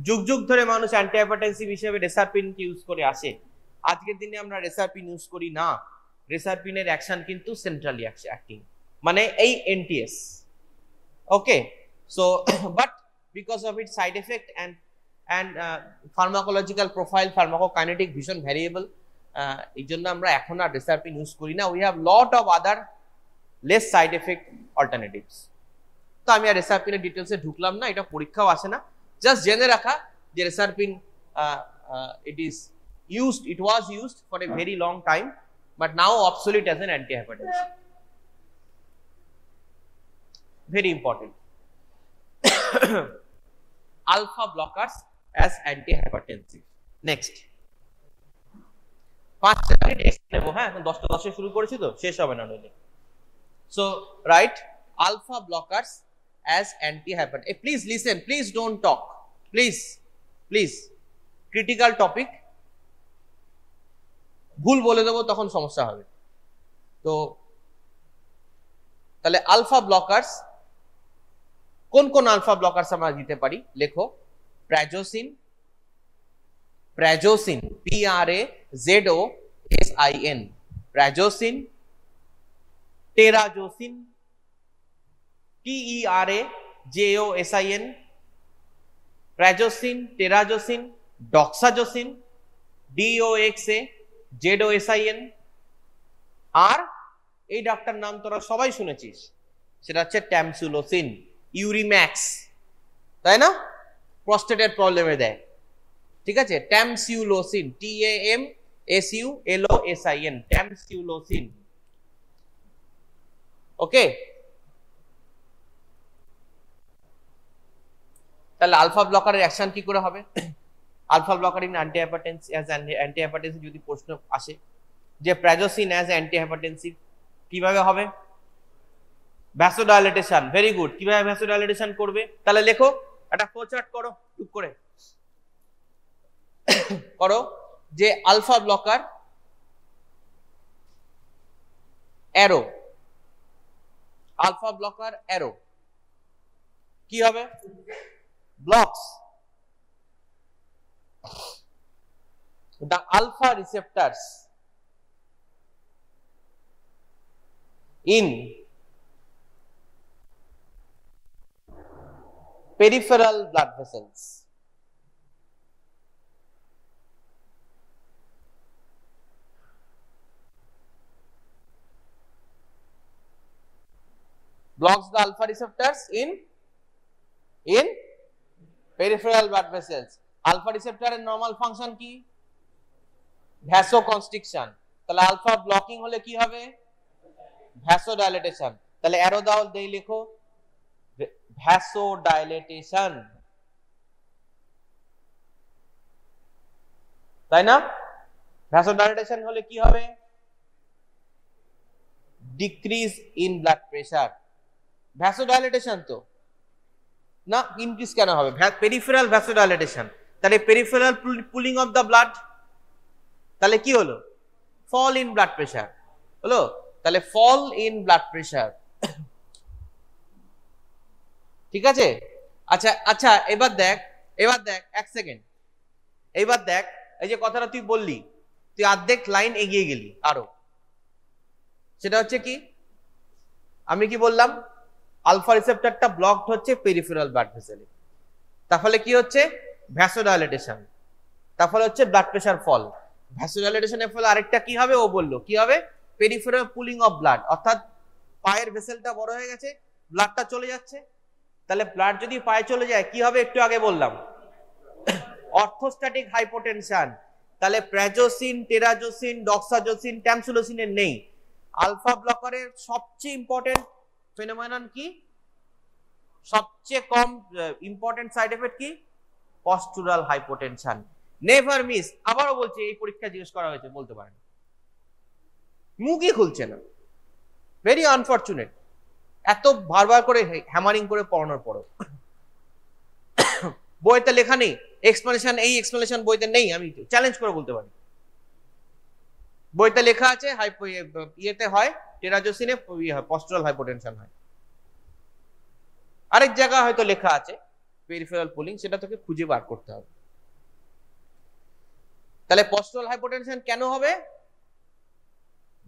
যুগ যুগ ধরে মানুষ অ্যান্টিহাইপারটেনসিভ হিসেবে রেসারপিনকে ইউজ করে আসে। আজকের দিনে আমরা রেসারপিন ইউজ করি না, রেসারপিনের অ্যাকশন কিন্তু সেন্ট্রালি অ্যাক্টিং, মানে এই NTS. Okay, so but because of it side effect and pharmacological profile, pharmacokinetic ভীষণ ভ্যারিয়েবল, এই জন্য আমরা এখন আর রেসারপিন ইউজ করি না। We have lot of other less side effect alternatives. তো আমি আর রেসারপিন এর ডিটেলসে ঢুকলাম না, এটা পরীক্ষাও আসে না, জাস্ট জেনে রাখা যে reserpine it was used for a very long time but now obsolete as an antihypertensive. Very important. Alpha blockers as antihypertensive. Next. 5 minute নেব, হ্যাঁ, 10টা 10 শুরু করেছি তো, শেষ হবে না নইলে। So write alpha blockers as antihypertensive. Please listen, please don't talk, please. Critical topic. ভুল বলে দেবো তখন সমস্যা হবে। তো তাহলে আলফা ব্লকারস, কোন কোন আলফা ব্লকারস আমরা দিতে পারি লেখো। Prazosin, PRAZOSIN, prazosin, টেরাজোসিন, TERAJOSIN, prazosin, টেরাজোসিন, ডক্সাজোসিন, DOXAZOSIN, আর এই ডাক্তার নাম তোরা সবাই শুনেছিস, সেটা হচ্ছে ট্যামসুলোসিন, ইউরিম্যাক্স, তাই না? প্রস্টেটের প্রবলেমে দেয়, ঠিক আছে? Tamsulosin, TAMSULOSIN, tamsulosin. ওকে, তাহলে আলফা ব্লকারের অ্যাকশন কি করে হবে? আলফা ব্লকার ইন অ্যান্টিহাইপারটেনসিভ যদি প্রশ্ন আসে যে প্রাজোসিন অ্যাজ অ্যান্টিহাইপারটেনসিভ কিভাবে হবে? ভ্যাসোডাইলেটেশন, ভেরি গুড। কিভাবে ভ্যাসোডাইলেটেশন করবে? তাহলে লেখো, একটা ফ্লোচার্ট করো, টুক করে করো যে alpha blocker arrow, alpha blocker arrow কি হবে? Blocks the alpha receptors in peripheral blood vessels. Blocks the alpha receptors in peripheral blood vessels. Alpha রিসেপ্টরের নরমাল ফাংশন কি? ভ্যাসোকনস্ট্রিকশন। তাহলে আলফা ব্লকিং হলে কি হবে? ভ্যাসোডাইলেটেশন। তাহলে অ্যারো দাও, দেই লেখো ভ্যাসোডাইলেটেশন, তাই না? ভ্যাসোডাইলেটেশন হলে কি হবে? Decrease in blood pressure. Vasodilatation তো না, ইনক্রিজ কেন হবে? Peripheral vasodilatation. তাহলে peripheral pooling of the blood, তাহলে কি হলো? ফল ইন ব্লাড প্রেসার হলো। তাহলে ফল ইন ব্লাড প্রেসার, ঠিক আছে? আচ্ছা আচ্ছা, এবার দেখ এক সেকেন্ড, এবার দেখ, এই যে কথাটা তুই বললি, তুই অর্ধেক লাইন এগিয়ে গেলি আরো। সেটা হচ্ছে কি, আমি কি বললাম? আলফা রিসেপ্টরটা ব্লকড হচ্ছে পেরিফেরাল ব্লাড ভেসেলে, তাহলে কি হচ্ছে? ভ্যাসোডাইলেটেশন, তাহলে হচ্ছে ব্লাড প্রেসার ফল। ভ্যাসোডাইলেটেশনের ফলে আরেকটা কি হবে? ও বললো কি হবে? পেরিফেরাল পুলিং অফ ব্লাড, অর্থাৎ পায়ের ভেসেলটা বড় হয়ে গেছে, ব্লাডটা চলে যাচ্ছে। তাহলে ব্লাড যদি পায়ে চলে যায় কি হবে? একটু আগে বললাম, অর্থোস্ট্যাটিক হাইপোটেনশন। তাহলে প্রাজোসিন, টেরাজোসিন, ডক্সাজোসিন, ট্যামসুলোসিনের নেই। আলফা ব্লকারের সবচেয়ে ইম্পর্টেন্ট ফেনোমেনন কি? সবচেয়ে কম ইম্পর্টেন্ট সাইড এফেক্ট কি? পস্টুরাল হাইপোটেনশন। Never miss. আবারও বলছি, এই পরীক্ষা জিজ্ঞেস করা হয়েছে, বলতে পারেন, মুখই খুলছে না। ভেরি আনফরচুনেট, এত বারবার করে হ্যামারিং করে পড়ানোর পরও বইতে লেখা নেই এক্সপ্লেনেশন। এই এক্সপ্লেনেশন বইতে নেই, আমি চ্যালেঞ্জ করে বলতে পারি। বইতে লেখা আছে ইয়েতে হয় টেরাজোসিনে পস্টুরাল হাইপোটেনশন হয়, আরেক জায়গায় হয়তো লেখা আছে পেরিফেরাল পুলিং, সেটা তোকে খুঁজে বার করতে হবে। তাহলে পস্টুরাল হাইপোটেনশন কেন হবে?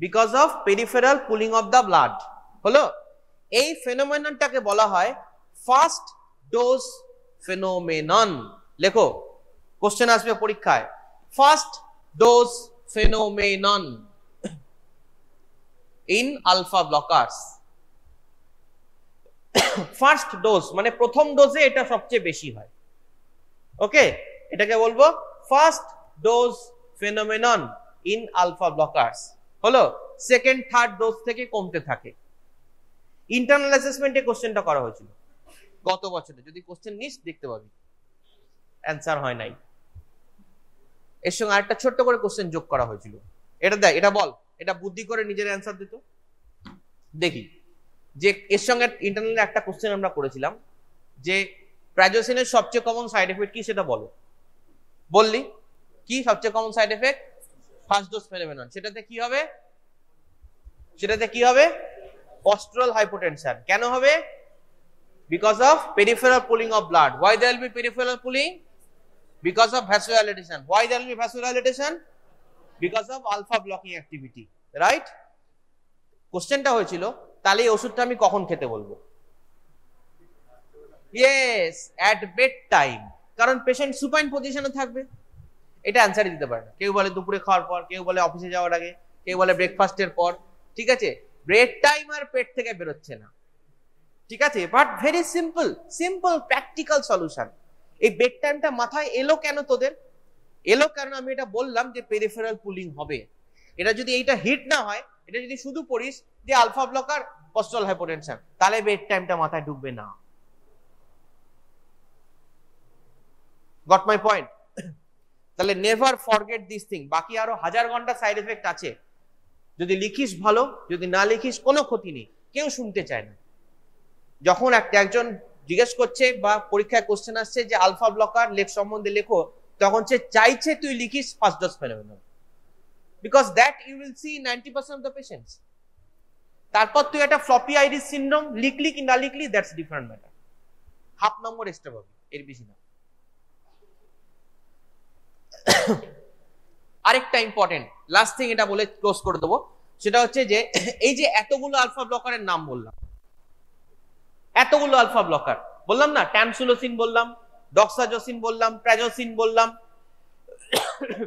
Because of peripheral pooling of the blood. হলো, এই ফেনোমেননটাকে বলা হয় ফার্স্ট ডোজ ফেনোমেনন। লেখো, কোশ্চেন আসবে পরীক্ষায়, first dose phenomenon in alpha blockers. First dose মানে প্রথম ডোজে এটা সবচেয়ে বেশি হয়। ওকে, এটাকে বলবো first dose phenomenon in alpha blockers. হলো, সেকেন্ড থার্ড ডোজ থেকে কমতে থাকে। ইন্টারনাল অ্যাসেসমেন্টে কোশ্চেনটা করা হয়েছিল গত বছরে, যদি কোশ্চেন নিস দেখতে পাবি, অ্যান্সার হয় নাই। এর সঙ্গে আরেকটা ছোট্ট করে কোশ্চেন যোগ করা হয়েছিল, এটা দেখ, এটা বল, এটা বুদ্ধি করে নিজের অ্যান্সার দিত। দেখি যে এর সঙ্গে ইন্টারনালে একটা কোশ্চেন আমরা করেছিলাম যে প্রাইজোসিনের সবচেয়ে কমন সাইড এফেক্ট কি সেটা বলো। বললি কি সবচেয়ে common side effect? First dose phenomenon. সেটাতে কি হবে? সেটাতে কি হবে? Postural hypotension. কেন হবে? Because of peripheral pooling of blood. Why there will be peripheral pulling? Because of vasodilatation. Why there will be vasodilatation? Because of alpha blocking activity, right? কোশ্চেনটা হয়েছিল তাহলে এই ওষুধটা আমি কখন খেতে বলবো? ইয়েস, অ্যাট বেড টাইম, কারণ পেশেন্ট সুপাইন পজিশনে থাকবে। এটা অ্যান্সারই দিতে পারে না। কেউ বলে দুপুরে খাওয়ার পর, কেউ বলে অফিসে যাওয়ার আগে, কেউ বলে ব্রেকফাস্টের পর। ঠিক আছে, ব্রেড টাইম আর পেট থেকে বেরোচ্ছে না, ঠিক আছে, but very simple simple practical solution. এই বেড টাইমটা মাথায় এলো কেন তোদের? এলো কারণ আমি এটা বললাম যে পেরিফেরাল পুলিং হবে। এটা যদি এইটা হিট না হয়, এটা যদি শুধু পড়িস যে আলফা ব্লকার পস্টুরাল হাইপোটেনশন, তাহলে বেড টাইমটা মাথায় ঢুকবে না। Goat my point? তাহলে নেভার ফরগেট দিস থিং। বাকি আরো 1000 ঘন্টা সাইড এফেক্ট আছে, যদি লিখিস ভালো, যদি না লিখিস কোনো ক্ষতি নেই, কেউ শুনতে চায় না। যখন একজন জিজ্ঞেস করছে বা পরীক্ষায় কোশ্চেন আসছে যে আলফা ব্লকার লেখ সম্বন্ধে লেখো, তখন সে চাইছে তুই লিখিস first dose phenomenon, because that you will see 90% of the patients. তারপর তুই একটা ফ্লপি আইরিস সিনড্রোম লিখলি কি না লিখলি, that's different matter. Half number extra পাবি, এর বেশি না। আরেকটা ইম্পর্টেন্ট লাস্ট থিং এটা বলে ক্লোজ করে দেবো, সেটা হচ্ছে যে এই যে এতগুলো আলফা ব্লকারের নাম বললাম, এতগুলো আলফা ব্লকার বললাম না, ট্যামসুলোসিন বললাম, ডক্সাজোসিন বললাম, প্রাজোসিন বললাম,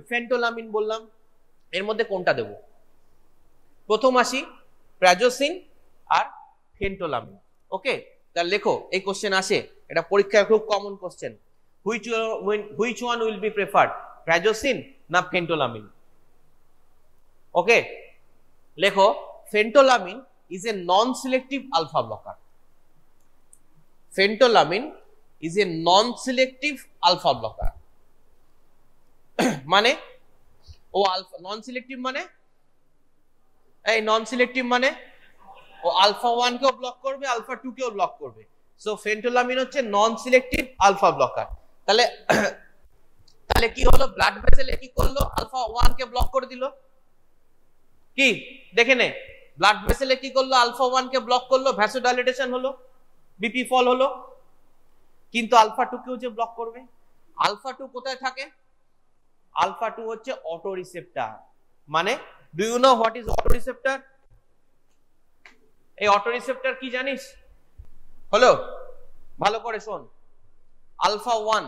ফেন্টোলামিন বললাম, এর মধ্যে কোনটা দেব? প্রথম আসি প্রাজোসিন আর ফেন্টোলামিন। ওকে, তাহলে লেখো, এই কোশ্চেন আসে, এটা পরীক্ষায় খুব common question. Which one will be preferred, prazosin না ফেন্টোলামিন? ওকে, লেখো phentolamine is a non selective alpha blocker. Phentolamine is a non-selective alpha blocker. মানে ও আলফা নন সিলেক্টিভ মানে, এই নন সিলেক্টিভ মানে ও আলফা 1 কেও ব্লক করবে, আলফা 2 কেও ব্লক করবে। সো ফেন্টোলামিন হচ্ছে নন সিলেক্টিভ আলফা ব্লকার। তাহলে তাহলে কি হলো? ব্লাড ভেসেলে কি করলো? আলফা 1 কে ব্লক করে দিল। কি দেখে নে, ব্লাড ভেসেলে কি করলো? আলফা 1 কে ব্লক করলো, ভ্যাসোডাইলেটেশন হলো, বিপি ফল হলো। কিন্তু আলফা 2 কেও যে ব্লক করবে। আলফা 2 কোথায় থাকে? আলফা 2 হচ্ছে অটো রিসেপ্টর। মানে do you know what is auto receptor? এই অটো রিসেপ্টর কি জানিস? হলো, ভালো করে শোন। আলফা 1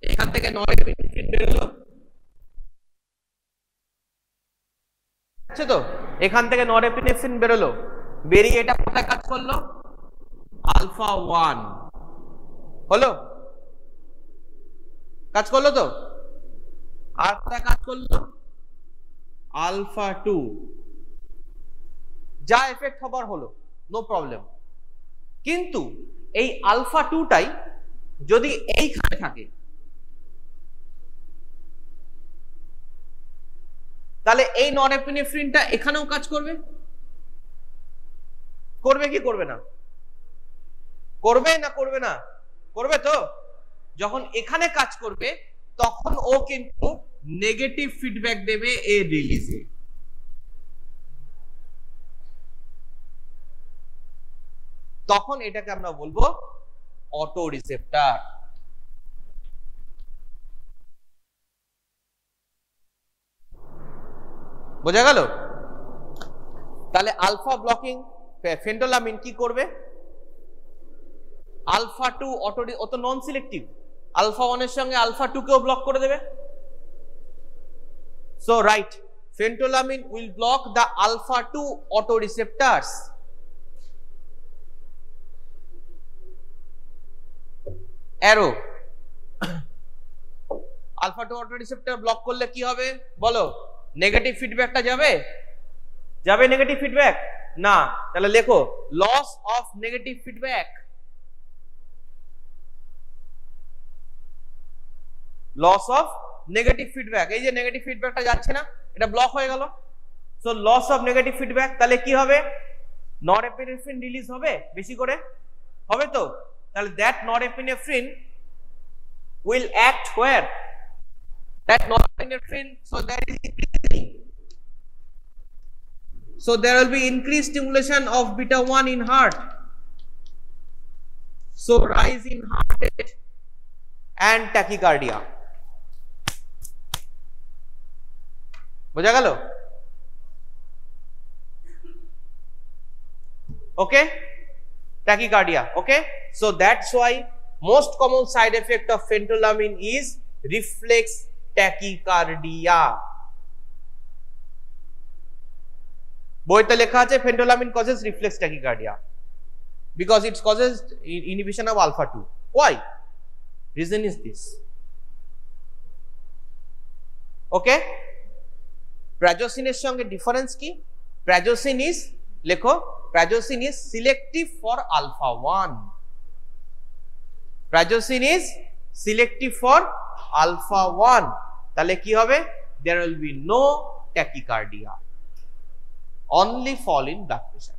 এখান থেকে নরএপিনেফ্রিন বেরোলো, আছে তো, এখান থেকে নরএপিনেফ্রিন বেরোলো, বেরিয়ে এটা কোথায় কাজ করলো? আলফা 1 হলো, কাজ করলো তো। আর কোথায় কাজ করলো? আলফা 2। যা এফেক্ট হবার হলো, নো প্রবলেম। কিন্তু এই আলফা 2টাই যদি এইখানে থাকে, তাহলে এই নরএপিনেফ্রিনটা এখানেও কাজ করবে। করবে কি করবে না? করবে না করবে না? করবে তো। যখন এখানে কাজ করবে তখন ও কিন্তু নেগেটিভ ফিডব্যাক দেবে এ রিলিজে। তখন এটাকে আমরা বলবো অটো রিসেপ্টর। বোঝা গেল? তাহলে আলফা ব্লকিং ফেন্টোলামিন কি করবে? আলফা 2 অটো, ও তো নন সিলেক্টিভ, আলফা 1 এর সঙ্গে আলফা 2 কেও ব্লক করে দেবে। So right, phentolamine will block the alpha 2 auto receptors. Arrow, alpha 2 autoreceptor block করলে কি হবে বলো? নেগেটিভ ফিডব্যাকটা যাবে? যাবে নেগেটিভ ফিডব্যাক? না, তাহলে লেখো loss of negative feedback. Loss of negative feedback, এই যে নেগেটিভ ফিডব্যাকটা যাচ্ছে না, এটা ব্লক হয়ে গেল। So loss of negative feedback, তাহলে কি হবে? নরএপিনেফ্রিন রিলিজ হবে বেশি করে, হবে তো? তাহলে that norepinephrine will act where? That norepinephrine, so that is increasing. So there will be increased stimulation of beta 1 in heart. So rise in heart rate and tachycardia. বোঝা গেল? Okay, tachycardia. Okay, so that's why most common side effect of phentolamine is reflex tachycardia. বইতে লেখা আছে phentolamine causes reflex tachycardia because it causes inhibition of alpha 2. Why? Reason is this. Okay, prazosin এর সঙ্গে difference কি? prazosin is, লেখো, prazosin is selective for alpha 1. prazosin is selective for alpha 1, তাহলে কি হবে? There will be no tachycardia, only fall in blood pressure.